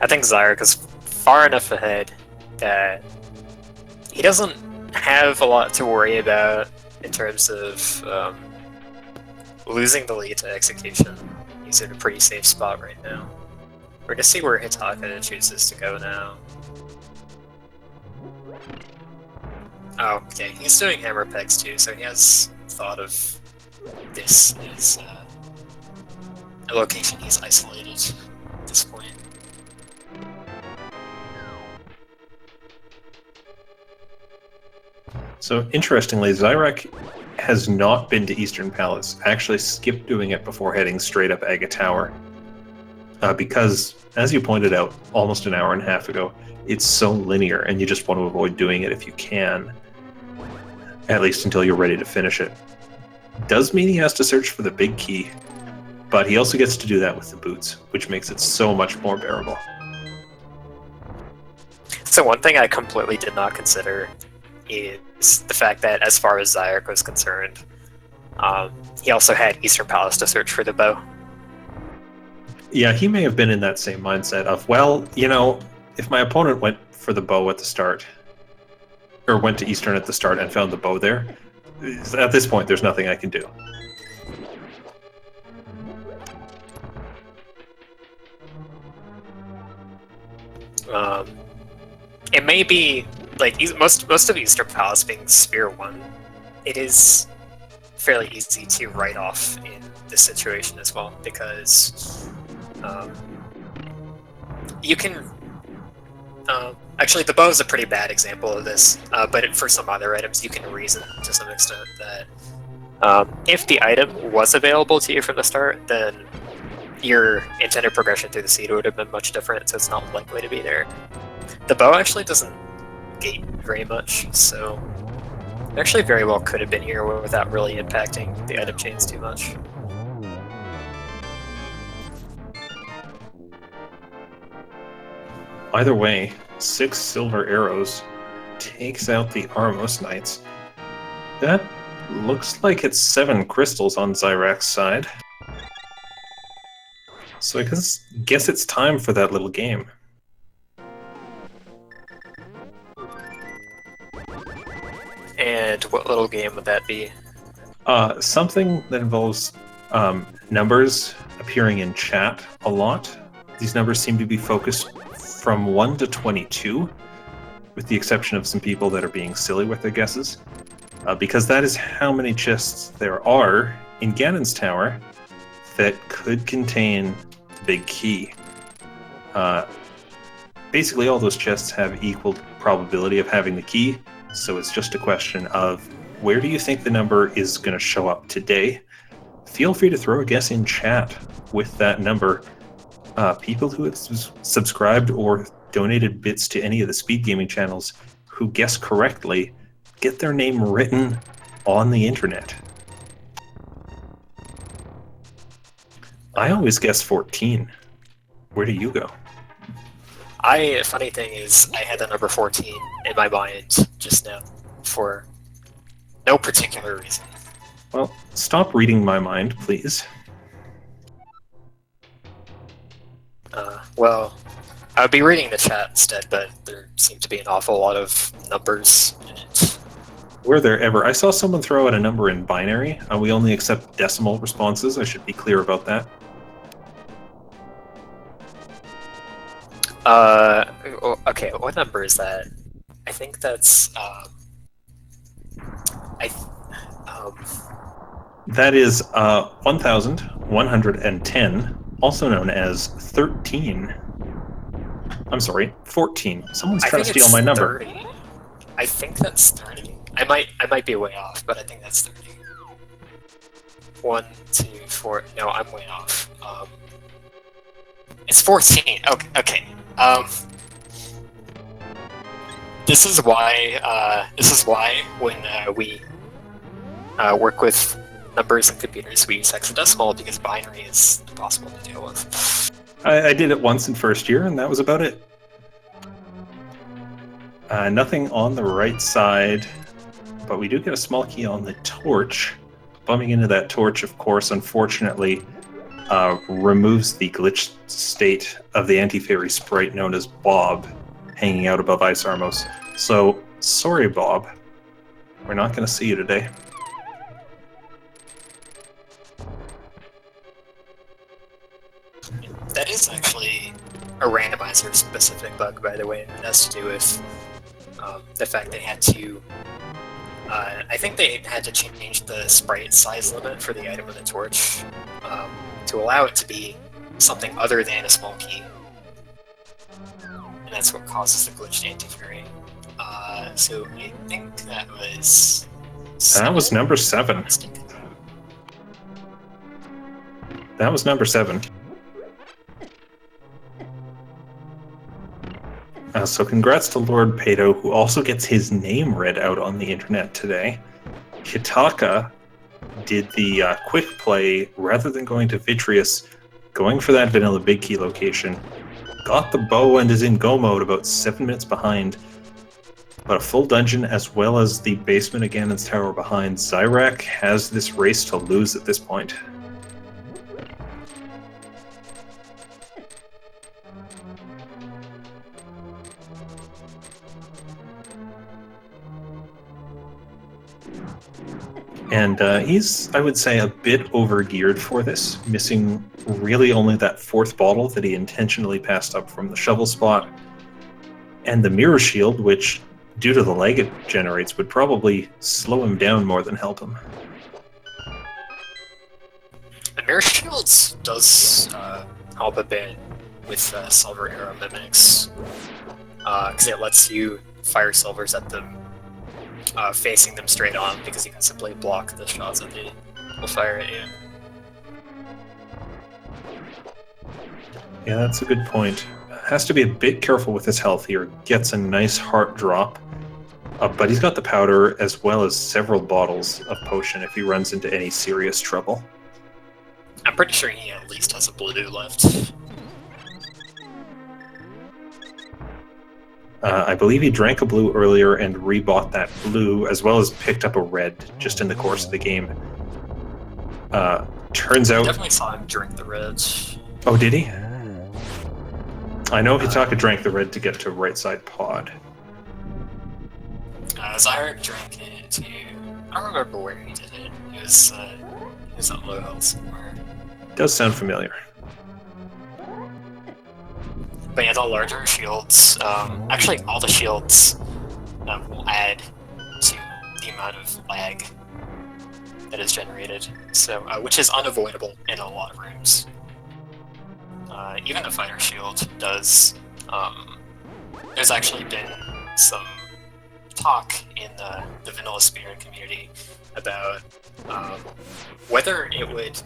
I think Xyrak is far enough ahead that he doesn't have a lot to worry about in terms of losing the lead to execution. He's in a pretty safe spot right now. We're going to see where Hitaka chooses to go now. Oh, okay, he's doing hammer pegs too, so he has thought of this as a location he's isolated at this point. So, interestingly, Xyrak has not been to Eastern Palace. Actually skipped doing it before heading straight up Aga Tower. Because, as you pointed out almost an hour and a half ago, it's so linear, and you just want to avoid doing it if you can. At least until you're ready to finish it. Does mean he has to search for the big key, but he also gets to do that with the boots, which makes it so much more bearable. So one thing I completely did not consider is the fact that, as far as Xyrak was concerned, he also had Eastern Palace to search for the bow. Yeah, he may have been in that same mindset of, well, if my opponent went for the bow at the start, or went to Eastern at the start and found the bow there, at this point there's nothing I can do. It may be, like, most of Eastern Palace being Sphere 1, it is fairly easy to write off in this situation as well, because you can... actually, the bow is a pretty bad example of this, but for some other items, you can reason to some extent that if the item was available to you from the start, then your intended progression through the seed would have been much different, so it's not likely to be there. The bow actually doesn't gate very much, so it actually very well could have been here without really impacting the item chains too much. Either way, 6 silver arrows takes out the Armos Knights. That looks like it's 7 crystals on Xyrak's side. So I guess it's time for that little game. And what little game would that be? Something that involves numbers appearing in chat a lot. These numbers seem to be focused from 1 to 22, with the exception of some people that are being silly with their guesses. Because that is how many chests there are in Ganon's Tower that could contain the big key. Basically, all those chests have equal probability of having the key, so it's just a question of where do you think the number is going to show up today? Feel free to throw a guess in chat with that number. People who have subscribed or donated bits to any of the speed gaming channels who guess correctly get their name written on the internet. I always guess 14. Where do you go? Funny thing is, I had the number 14 in my mind just now for no particular reason. Well, stop reading my mind, please. Well, I would be reading the chat instead, but there seem to be an awful lot of numbers in it. Were there ever? I saw someone throw out a number in binary. We only accept decimal responses. I should be clear about that. Okay, what number is that? I think that's, That is 1,110, also known as 13. I'm sorry, 14. Someone's trying to steal my number. 30. I think that's 30. I might be way off, but I think that's 30. 1, 2, 4. No, I'm way off. It's 14. Okay. This is why when we work with numbers and computers, we use hexadecimal, because binary is impossible to deal with. I did it once in first year, and that was about it. Nothing on the right side, but we do get a small key on the torch. Bumping into that torch, of course, unfortunately, removes the glitched state of the anti-fairy sprite known as Bob, hanging out above Ice Armos. So, sorry, Bob. We're not going to see you today. That is actually a randomizer-specific bug, by the way. It has to do with the fact they had to... I think they had to change the sprite size limit for the item of the torch to allow it to be something other than a small key. And that's what causes the glitched anti-fury. So I think that was... That was number 7. That was number 7. So congrats to Lord Pato, who also gets his name read out on the internet today. Hitaka did the quick play, rather than going to Vitreous, going for that vanilla big key location. Got the bow and is in go mode, about 7 minutes behind. But a full dungeon, as well as the basement of Ganon's Tower behind. Xyrak has this race to lose at this point. And he's, I would say, a bit over-geared for this, missing really only that 4th bottle that he intentionally passed up from the shovel spot, and the mirror shield, which, due to the lag it generates, would probably slow him down more than help him. Mirror Shields does help a bit with Silver Arrow Mimics, because it lets you fire silvers at them, facing them straight on, because you can simply block the shots that they will fire at you. Yeah, that's a good point. Has to be a bit careful with his health here. Gets a nice heart drop, but he's got the powder as well as several bottles of potion if he runs into any serious trouble. I'm pretty sure he at least has a blue left. I believe he drank a blue earlier and rebought that blue, as well as picked up a red just in the course of the game. Turns out... I definitely saw him drink the red. Oh, did he? I know Hitaka drank the red to get to right side pod. Xyrak drank it too. I don't remember where he did it. It was at low health somewhere. Does sound familiar. But yeah, the larger shields, actually all the shields will add to the amount of lag that is generated, so which is unavoidable in a lot of rooms. Even the fighter shield does. There's actually been some talk in the Vanilla Spear community about whether it would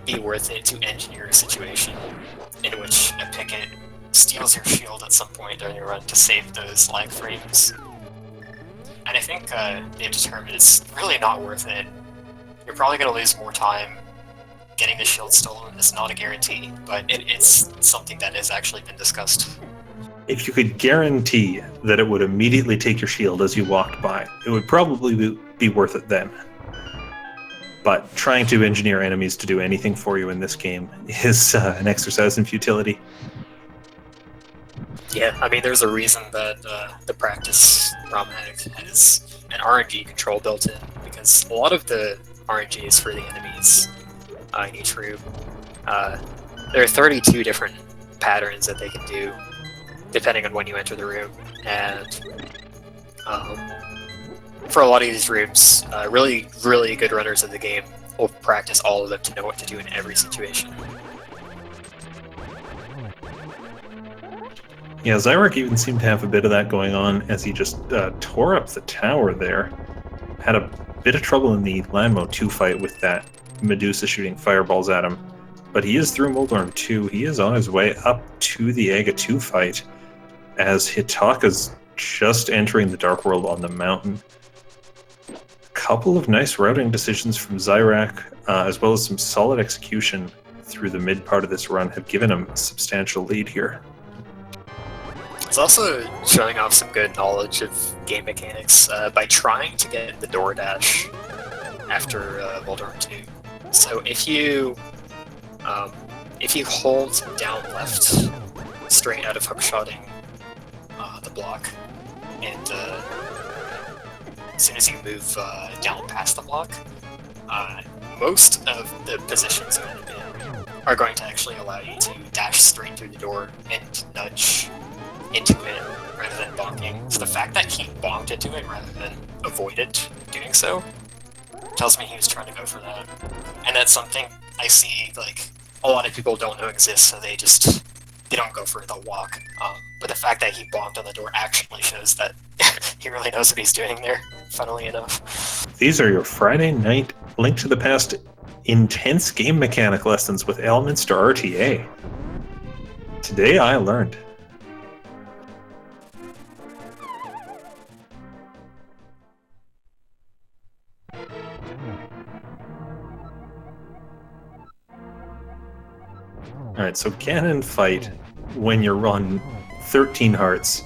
be worth it to engineer a situation in which a picket steals your shield at some point during your run to save those lag frames. And I think they've determined it's really not worth it. You're probably going to lose more time getting the shield stolen. It's not a guarantee, but it's something that has actually been discussed. If you could guarantee that it would immediately take your shield as you walked by, it would probably be worth it then. But trying to engineer enemies to do anything for you in this game is an exercise in futility. Yeah, I mean, there's a reason that the practice ROM hack has an RNG control built in, because a lot of the RNGs for the enemies in each room, there are 32 different patterns that they can do, depending on when you enter the room, and for a lot of these rooms, really, really good runners of the game will practice all of them to know what to do in every situation. Yeah, Xyrak even seemed to have a bit of that going on as he just tore up the tower there. Had a bit of trouble in the Landmo 2 fight with that Medusa shooting fireballs at him. But he is through Moldorm 2. He is on his way up to the Aga 2 fight as Hitaka's just entering the Dark World on the mountain. A couple of nice routing decisions from Xyrak, as well as some solid execution through the mid part of this run, have given him a substantial lead here. It's also showing off some good knowledge of game mechanics by trying to get the door dash after Moldorm 2. So if you hold down left straight out of hookshotting the block, and as soon as you move down past the block, most of the positions you're in are going to actually allow you to dash straight through the door and nudge into it rather than bonking. So the fact that he bonked into it rather than avoided doing so tells me he was trying to go for that. And that's something I see, like, a lot of people don't know exists, so they don't go for it, they'll walk. But the fact that he bonked on the door actually shows that he really knows what he's doing there, funnily enough. These are your Friday night Link to the Past intense game mechanic lessons with elements to RTA. Today I learned. Alright, so Ganon fight when you're on 13 hearts,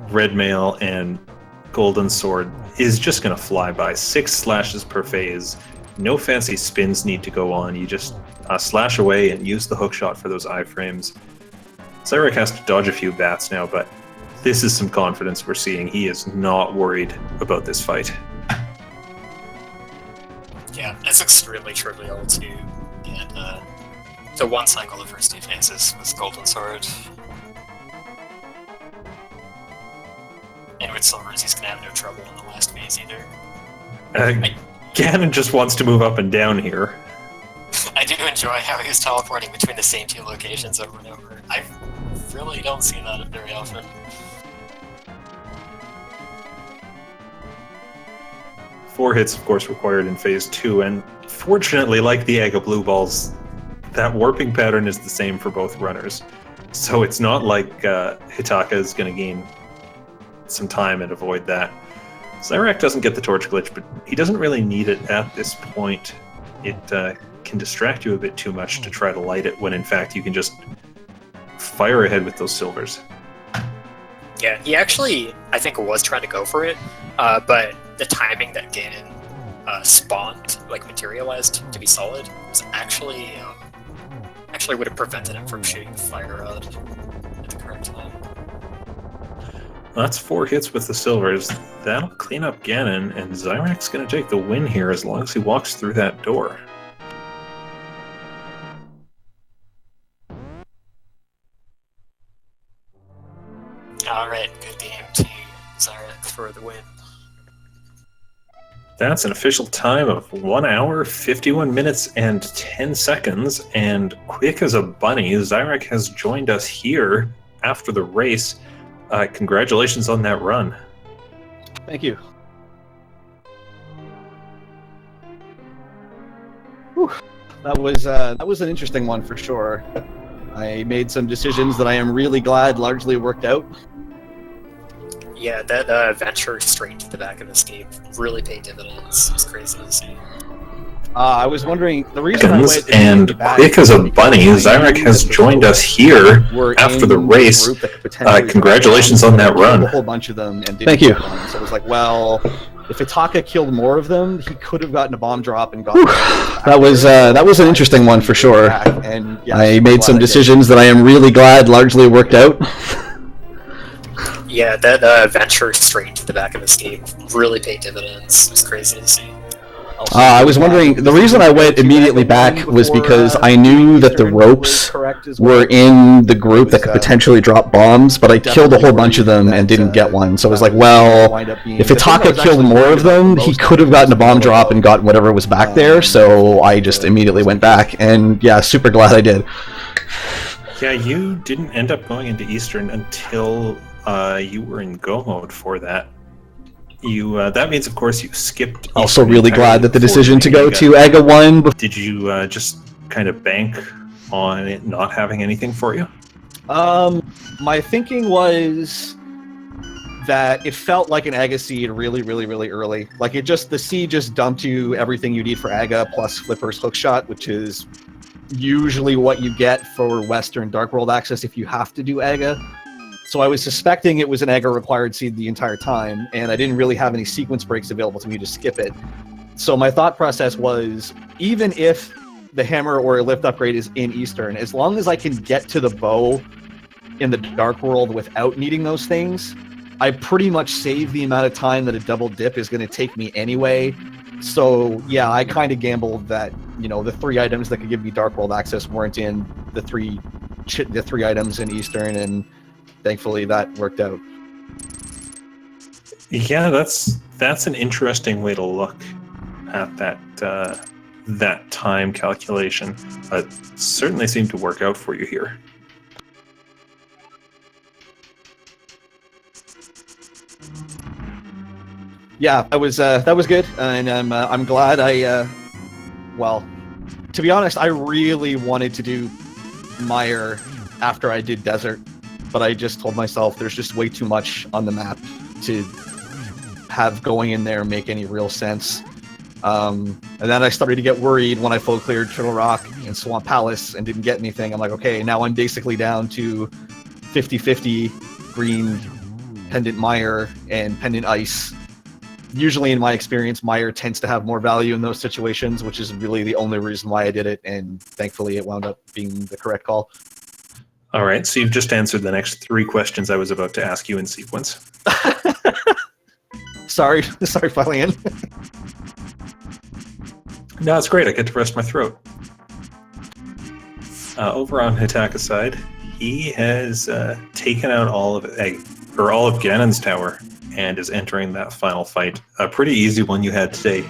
red mail, and golden sword is just going to fly by. 6 slashes per phase. No fancy spins need to go on. You just slash away and use the hookshot for those iframes. Xyrak has to dodge a few bats now, but this is some confidence we're seeing. He is not worried about this fight. Yeah, it's extremely trivial to get to one cycle the first 2 phases with Golden Sword. And with Silvers, he's gonna have no trouble in the last phase either. Ganon just wants to move up and down here. I do do enjoy how he was teleporting between the same two locations over and over. I really don't see that very often. Four hits, of course, required in phase 2, and fortunately, like the Aga Blue Balls, that warping pattern is the same for both runners. So it's not like Hitaka is going to gain some time and avoid that. Xyrak doesn't get the torch glitch, but he doesn't really need it at this point. It can distract you a bit too much to try to light it when in fact you can just fire ahead with those silvers. Yeah, he actually, I think, was trying to go for it, but the timing that Ganon spawned, like materialized to be solid, was actually would have prevented him from shooting the fire rod at the correct time. That's 4 hits with the silvers. That'll clean up Ganon, and Xyrak's going to take the win here as long as he walks through that door. Alright, good game to Xyrak for the win. That's an official time of 1 hour, 51 minutes, and 10 seconds, and quick as a bunny, Xyrak has joined us here after the race. Congratulations on that run. Thank you. Whew. That was an interesting one for sure. I made some decisions that I am really glad largely worked out. Yeah, that venture straight to the back of this game really paid dividends. It's crazy to see. I was wondering, the reason I went and quick as a bunny, Xyrak has joined us here after the race. Congratulations on that run. A whole bunch of them and didn't get one. So it was like, well, if Hitaka killed more of them, he could have gotten a bomb drop and got. That was an interesting one for sure. And yeah, I made some decisions that I am really glad largely worked out. Yeah, that venture straight to the back of this game really paid dividends. It was crazy to see. I was wondering, the reason I went immediately back was because I knew that the ropes were in the group that could potentially drop bombs, but I killed a whole bunch of them and didn't get one. So I was like, well, if Hitaka killed more of them, he could have gotten a bomb drop and gotten whatever was back there, so I just immediately went back, and yeah, super glad I did. Yeah, you didn't end up going into Eastern until you were in go mode for that. That means, of course, you skipped. Also, really glad that the decision to go to Aga 1. Did you just kind of bank on it not having anything for you? My thinking was that it felt like an Aga seed really, really, really early. Like the seed just dumped you everything you need for Aga plus Flipper's hookshot, which is usually what you get for Western Dark World access if you have to do Aga. So I was suspecting it was an Aga required seed the entire time, and I didn't really have any sequence breaks available to me to skip it. So my thought process was, even if the hammer or a lift upgrade is in Eastern, as long as I can get to the bow in the Dark World without needing those things, I pretty much save the amount of time that a double dip is going to take me anyway. So yeah, I kind of gambled that, the 3 items that could give me Dark World access weren't in the three items in Eastern, and thankfully that worked out. Yeah, that's an interesting way to look at that time calculation. It certainly seemed to work out for you here. Yeah, that was good, and I'm glad well, to be honest, I really wanted to do Mire after I did Desert, but I just told myself there's just way too much on the map to have going in there make any real sense. And then I started to get worried when I full cleared Turtle Rock and Swamp Palace and didn't get anything. I'm like, okay, now I'm basically down to 50-50 green Pendant Mire and Pendant Ice. Usually in my experience, Mire tends to have more value in those situations, which is really the only reason why I did it, and thankfully it wound up being the correct call. All right, so you've just answered the next 3 questions I was about to ask you in sequence. Sorry filling in. No, it's great. I get to rest my throat. Over on Hitaka's side, he has taken out all of Ganon's tower and is entering that final fight. A pretty easy one you had today,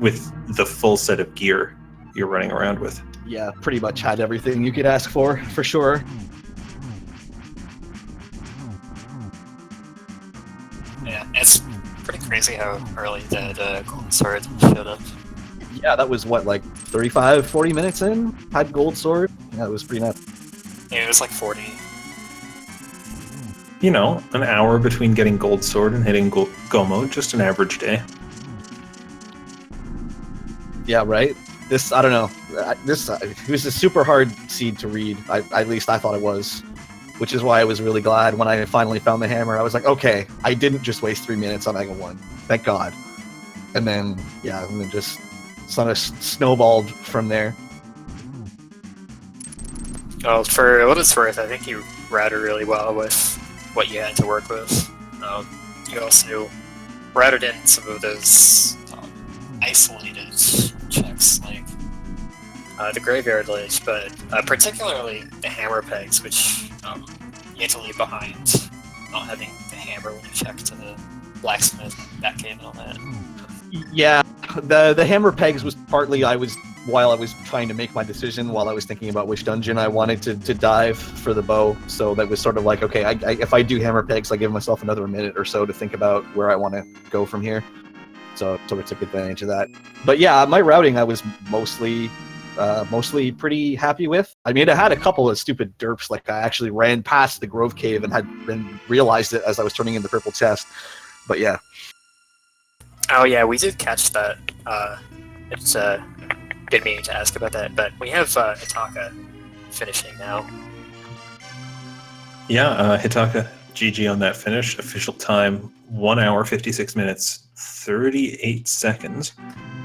with the full set of gear. you're running around with. Yeah, pretty much had everything you could ask for sure. Yeah, it's pretty crazy how early that Golden Sword showed up. Yeah, that was what, like 35, 40 minutes in? Had Gold Sword? Yeah, it was pretty nuts. Yeah, it was like 40. You know, an hour between getting Gold Sword and hitting Go mode, just an average day. Yeah, right? This, I don't know. It was a super hard seed to read. At least I thought it was. Which is why I was really glad when I finally found the hammer. I was like, okay, I didn't just waste 3 minutes on Mega 1. Thank God. And then just sort of snowballed from there. Well, for what it's worth, I think you routed really well with what you had to work with. You also routed in some of those isolated checks, like the Graveyard Lich, but particularly the Hammer Pegs, which you had to leave behind, not having the hammer when you check to the blacksmith, that came and all that. Yeah, the Hammer Pegs was partly while I was trying to make my decision, while I was thinking about which dungeon I wanted to dive for the bow. So that was sort of like, okay, if I do Hammer Pegs, I give myself another minute or so to think about where I want to go from here. So I sort of took advantage of that. But yeah, my routing I was mostly pretty happy with. I mean, I had a couple of stupid derps, like I actually ran past the Grove Cave and realized it as I was turning in the purple chest. But yeah. Oh yeah, we did catch that. It's didn't mean to ask about that, but we have Hitaka finishing now. Yeah, Hitaka, GG on that finish. Official time, 1 hour, 56 minutes, 38 seconds.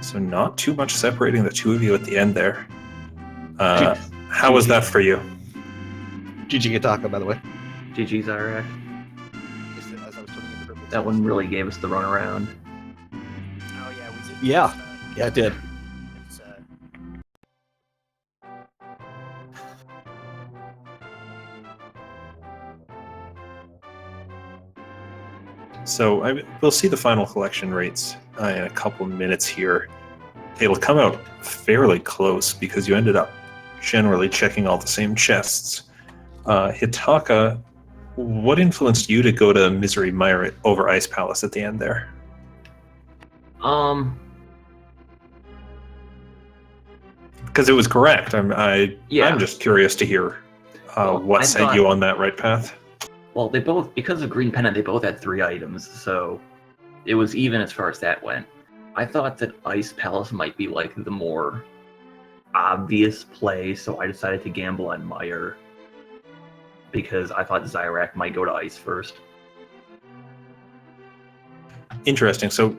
So not too much separating the two of you at the end there. How was that for you? GG Hitaka, by the way. GG Xyrak. As I was turning in the purple That one really gave us the runaround. Oh yeah, we did. Yeah. Yeah, it did. It's, So we'll see the final collection rates in a couple minutes here. It'll come out fairly close because you ended up generally checking all the same chests. Hitaka, what influenced you to go to Misery Mire over Ice Palace at the end there? Because it was correct. I'm just curious to hear what sent you on that right path. Well, they both, because of Green Pennant, they both had 3 items, so it was even as far as that went. I thought that Ice Palace might be like the more obvious play, so I decided to gamble on Mire because I thought Xyrak might go to Ice first. Interesting. So,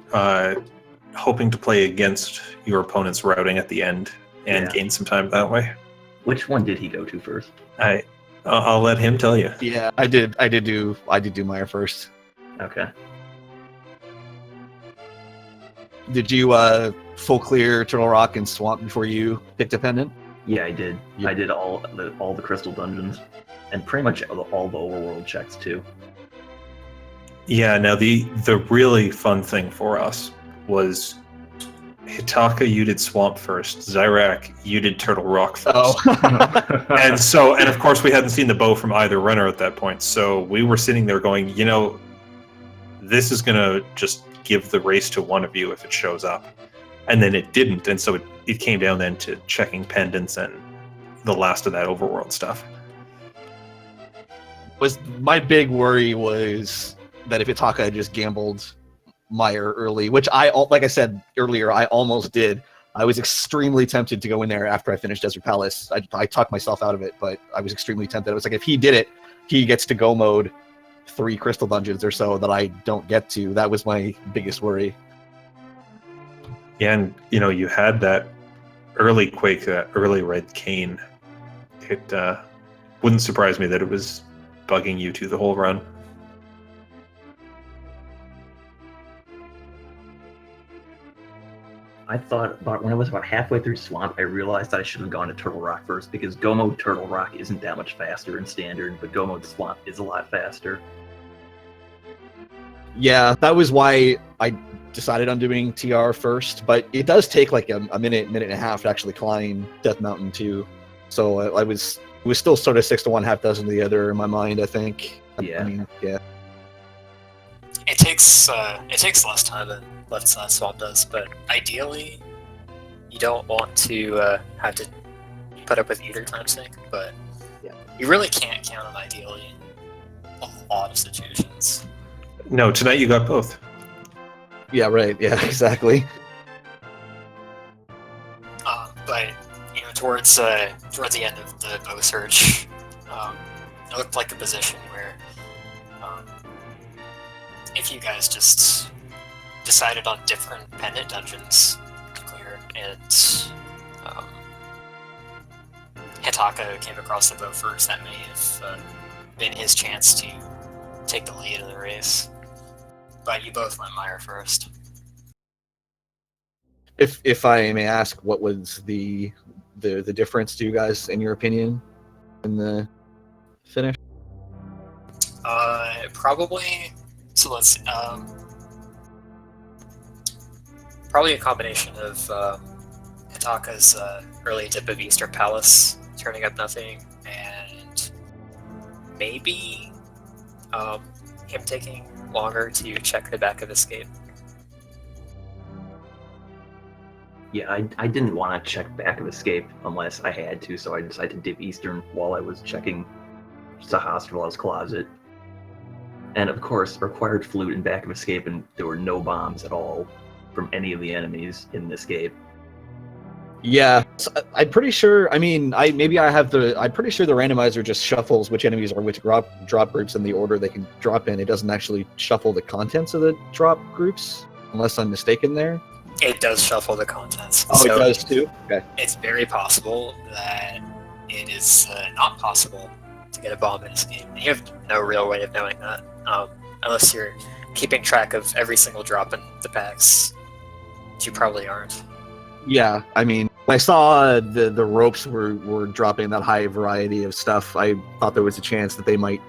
hoping to play against your opponent's routing at the end and gain some time that way. Which one did he go to first? I'll let him tell you. Yeah, I did do Mire first. Okay. Did you full clear Turtle Rock and Swamp before you picked a pendant? Yeah, I did. Yeah. I did all the crystal dungeons, and pretty much all the overworld checks too. Yeah. Now the really fun thing for us was Hitaka, you did Swamp first. Xyrak, you did Turtle Rock first. Oh. and of course we hadn't seen the bow from either runner at that point. So we were sitting there going, this is gonna just give the race to one of you if it shows up. And then it didn't, and so it came down then to checking pendants and the last of that overworld stuff. My big worry was that if Hitaka had just gambled Mire early, which like I said earlier, I almost did. I was extremely tempted to go in there after I finished Desert Palace. I talked myself out of it, but I was extremely tempted. I was like, if he did it, he gets to go mode 3 crystal dungeons or so that I don't get to. That was my biggest worry. Yeah, and you had that early Quake, that early Red Cane. It wouldn't surprise me that it was bugging you to the whole run. I thought when I was about halfway through Swamp, I realized that I should have gone to Turtle Rock first because Go Mode Turtle Rock isn't that much faster in Standard, but Go Mode Swamp is a lot faster. Yeah, that was why I decided on doing TR first, but it does take like a minute and a half to actually climb Death Mountain too. So it was still sort of 6 to 1, half dozen to the other in my mind, I think. Yeah. I mean, yeah. It takes less time than Left Side Swap does, but ideally, you don't want to have to put up with either time sink. But Yeah. you really can't count on ideally in a lot of situations. No, tonight you got both. Yeah, right. Yeah, exactly. But you know, towards the end of the bow search, it looked like a position where if you guys just decided on different pendant dungeons to clear, and Hitaka came across the bow first, that may have been his chance to take the lead in the race. But you both went Meyer first. If I may ask, what was the difference to you guys, in your opinion, in the finish? Probably. So let's probably a combination of Hitaka's early dip of Eastern Palace turning up nothing, and maybe him taking longer to check the back of escape. Yeah, I didn't want to check back of escape unless I had to, so I decided to dip Eastern while I was checking Sahasraral's closet. And of course, required flute and back of escape, and there were no bombs at all from any of the enemies in this escape. Yeah, I'm pretty sure. I mean, I'm pretty sure the randomizer just shuffles which enemies are which drop groups in the order they can drop in. It doesn't actually shuffle the contents of the drop groups, unless I'm mistaken there. It does shuffle the contents. Oh, So it does too? Okay. it's very possible that it is not possible to get a bomb in this game. You have no real way of knowing that, unless you're keeping track of every single drop in the packs, which you probably aren't. Yeah, I mean, when I saw the ropes were dropping that high variety of stuff, I thought there was a chance that they might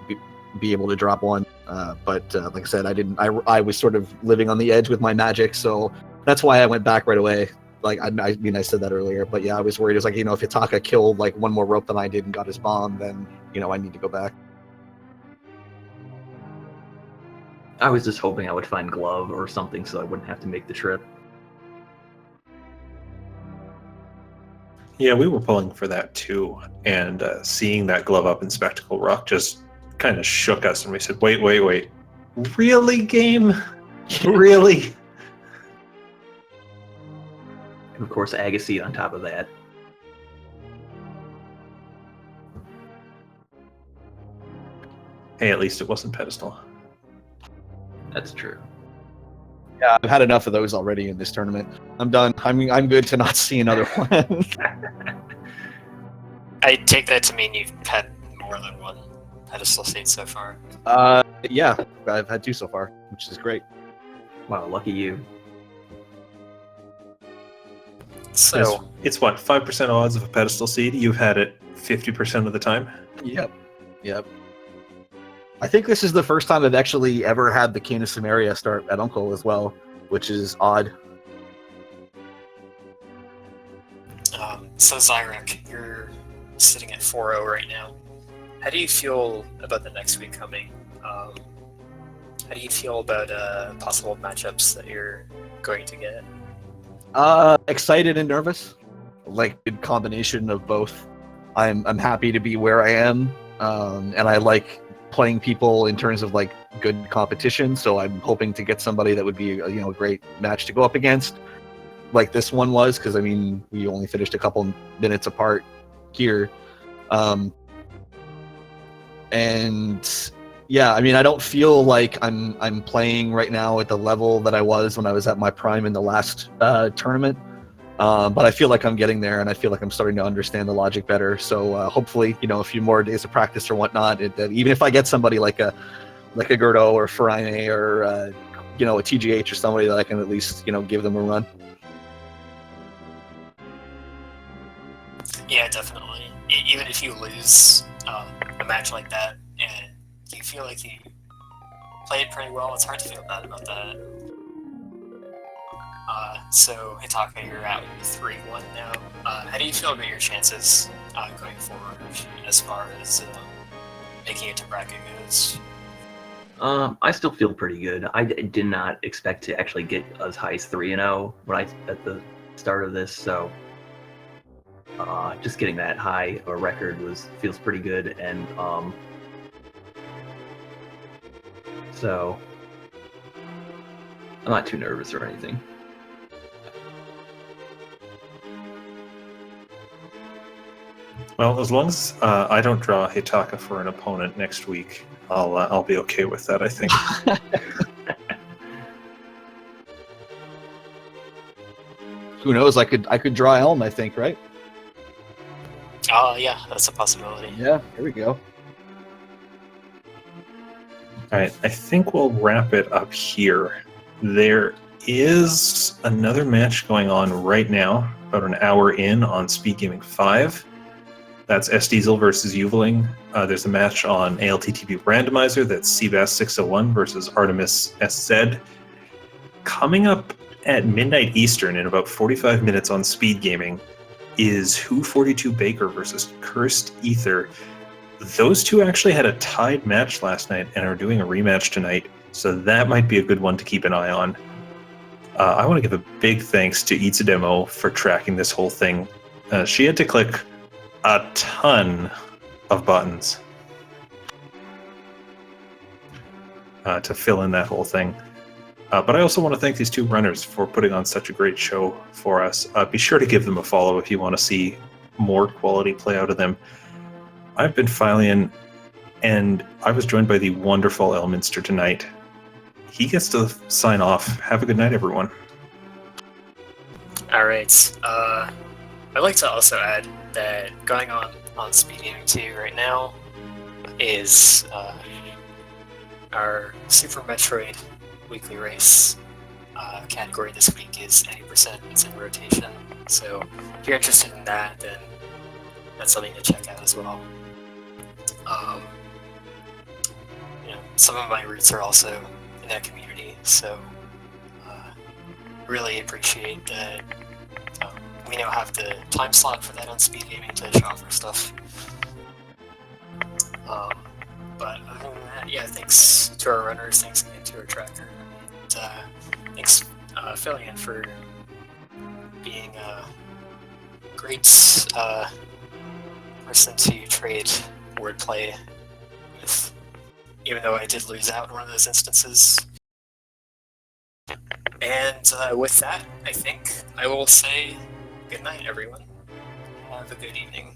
be able to drop one. But like I said, I didn't. I was sort of living on the edge with my magic, so that's why I went back right away. Like, I mean, I said that earlier, but yeah, I was worried. It was like, if Hitaka killed like one more rope than I did and got his bomb, then I need to go back. I was just hoping I would find Glove or something so I wouldn't have to make the trip. Yeah, we were pulling for that too, and seeing that glove up in Spectacle Rock just kind of shook us, and we said, wait, really, game? Really? And of course, Agassi on top of that. Hey, at least it wasn't Pedestal. That's true. Yeah, I've had enough of those already in this tournament. I'm done. I'm good to not see another one. I take that to mean you've had more than one pedestal seat so far. Yeah, I've had 2 so far, which is great. Wow, lucky you. So It's what, 5% odds of a pedestal seed? You've had it 50% of the time? Yep. I think this is the first time I've actually ever had the King of Samaria start at Uncle as well, which is odd. so Xyrak, you're sitting at 4-0 right now. How do you feel about the next week coming? How do you feel about possible matchups that you're going to get? Excited and nervous, like good combination of both. I'm happy to be where I am, and I like playing people in terms of like good competition. So I'm hoping to get somebody that would be a great match to go up against, like this one was, because I mean we only finished a couple minutes apart here, and yeah, I mean I don't feel like I'm playing right now at the level that I was when I was at my prime in the last tournament. But I feel like I'm getting there, and I feel like I'm starting to understand the logic better. So hopefully, a few more days of practice or whatnot, even if I get somebody like a Gerdo or Farine or a TGH or somebody that I can at least give them a run. Yeah, definitely. Even if you lose a match like that, and you feel like you played pretty well, it's hard to feel bad about that. So Hitaka, you're at 3-1 now. How do you feel about your chances going forward as far as making it to bracket goes? I still feel pretty good. I did not expect to actually get as high as 3-0 at the start of this, so just getting that high a record feels pretty good, and so I'm not too nervous or anything. Well, as long as I don't draw Hitaka for an opponent next week, I'll be okay with that, I think. Who knows? I could draw Elm, I think, right? Oh, yeah, that's a possibility. Yeah, here we go. All right, I think we'll wrap it up here. There is another match going on right now, about an hour in on Speed Gaming 5. That's S Diesel versus Uveling. There's a match on ALTTPR Randomizer. That's Seabass 601 versus Artemis SZ. Coming up at midnight Eastern in about 45 minutes on Speed Gaming is Who42 Baker versus Cursed Ether. Those two actually had a tied match last night and are doing a rematch tonight, so that might be a good one to keep an eye on. I want to give a big thanks to Itzudemo for tracking this whole thing. She had to click a ton of buttons to fill in that whole thing. But I also want to thank these two runners for putting on such a great show for us. Be sure to give them a follow if you want to see more quality play out of them. I've been Philion, and I was joined by the wonderful Elminster tonight. He gets to sign off. Have a good night, everyone. All right. I'd like to also add that going on Speed Gaming 2 right now is our Super Metroid weekly race category this week is 80%. It's in rotation. So if you're interested in that, then that's something to check out as well. Some of my roots are also in that community, so really appreciate that we now have the time slot for that on Speed Gaming to show off our stuff. But other than that, yeah, thanks to our runners, thanks again to our tracker, and thanks Philion for being a great person to trade wordplay with, even though I did lose out in one of those instances. And with that, I think I will say good night, everyone. Have a good evening.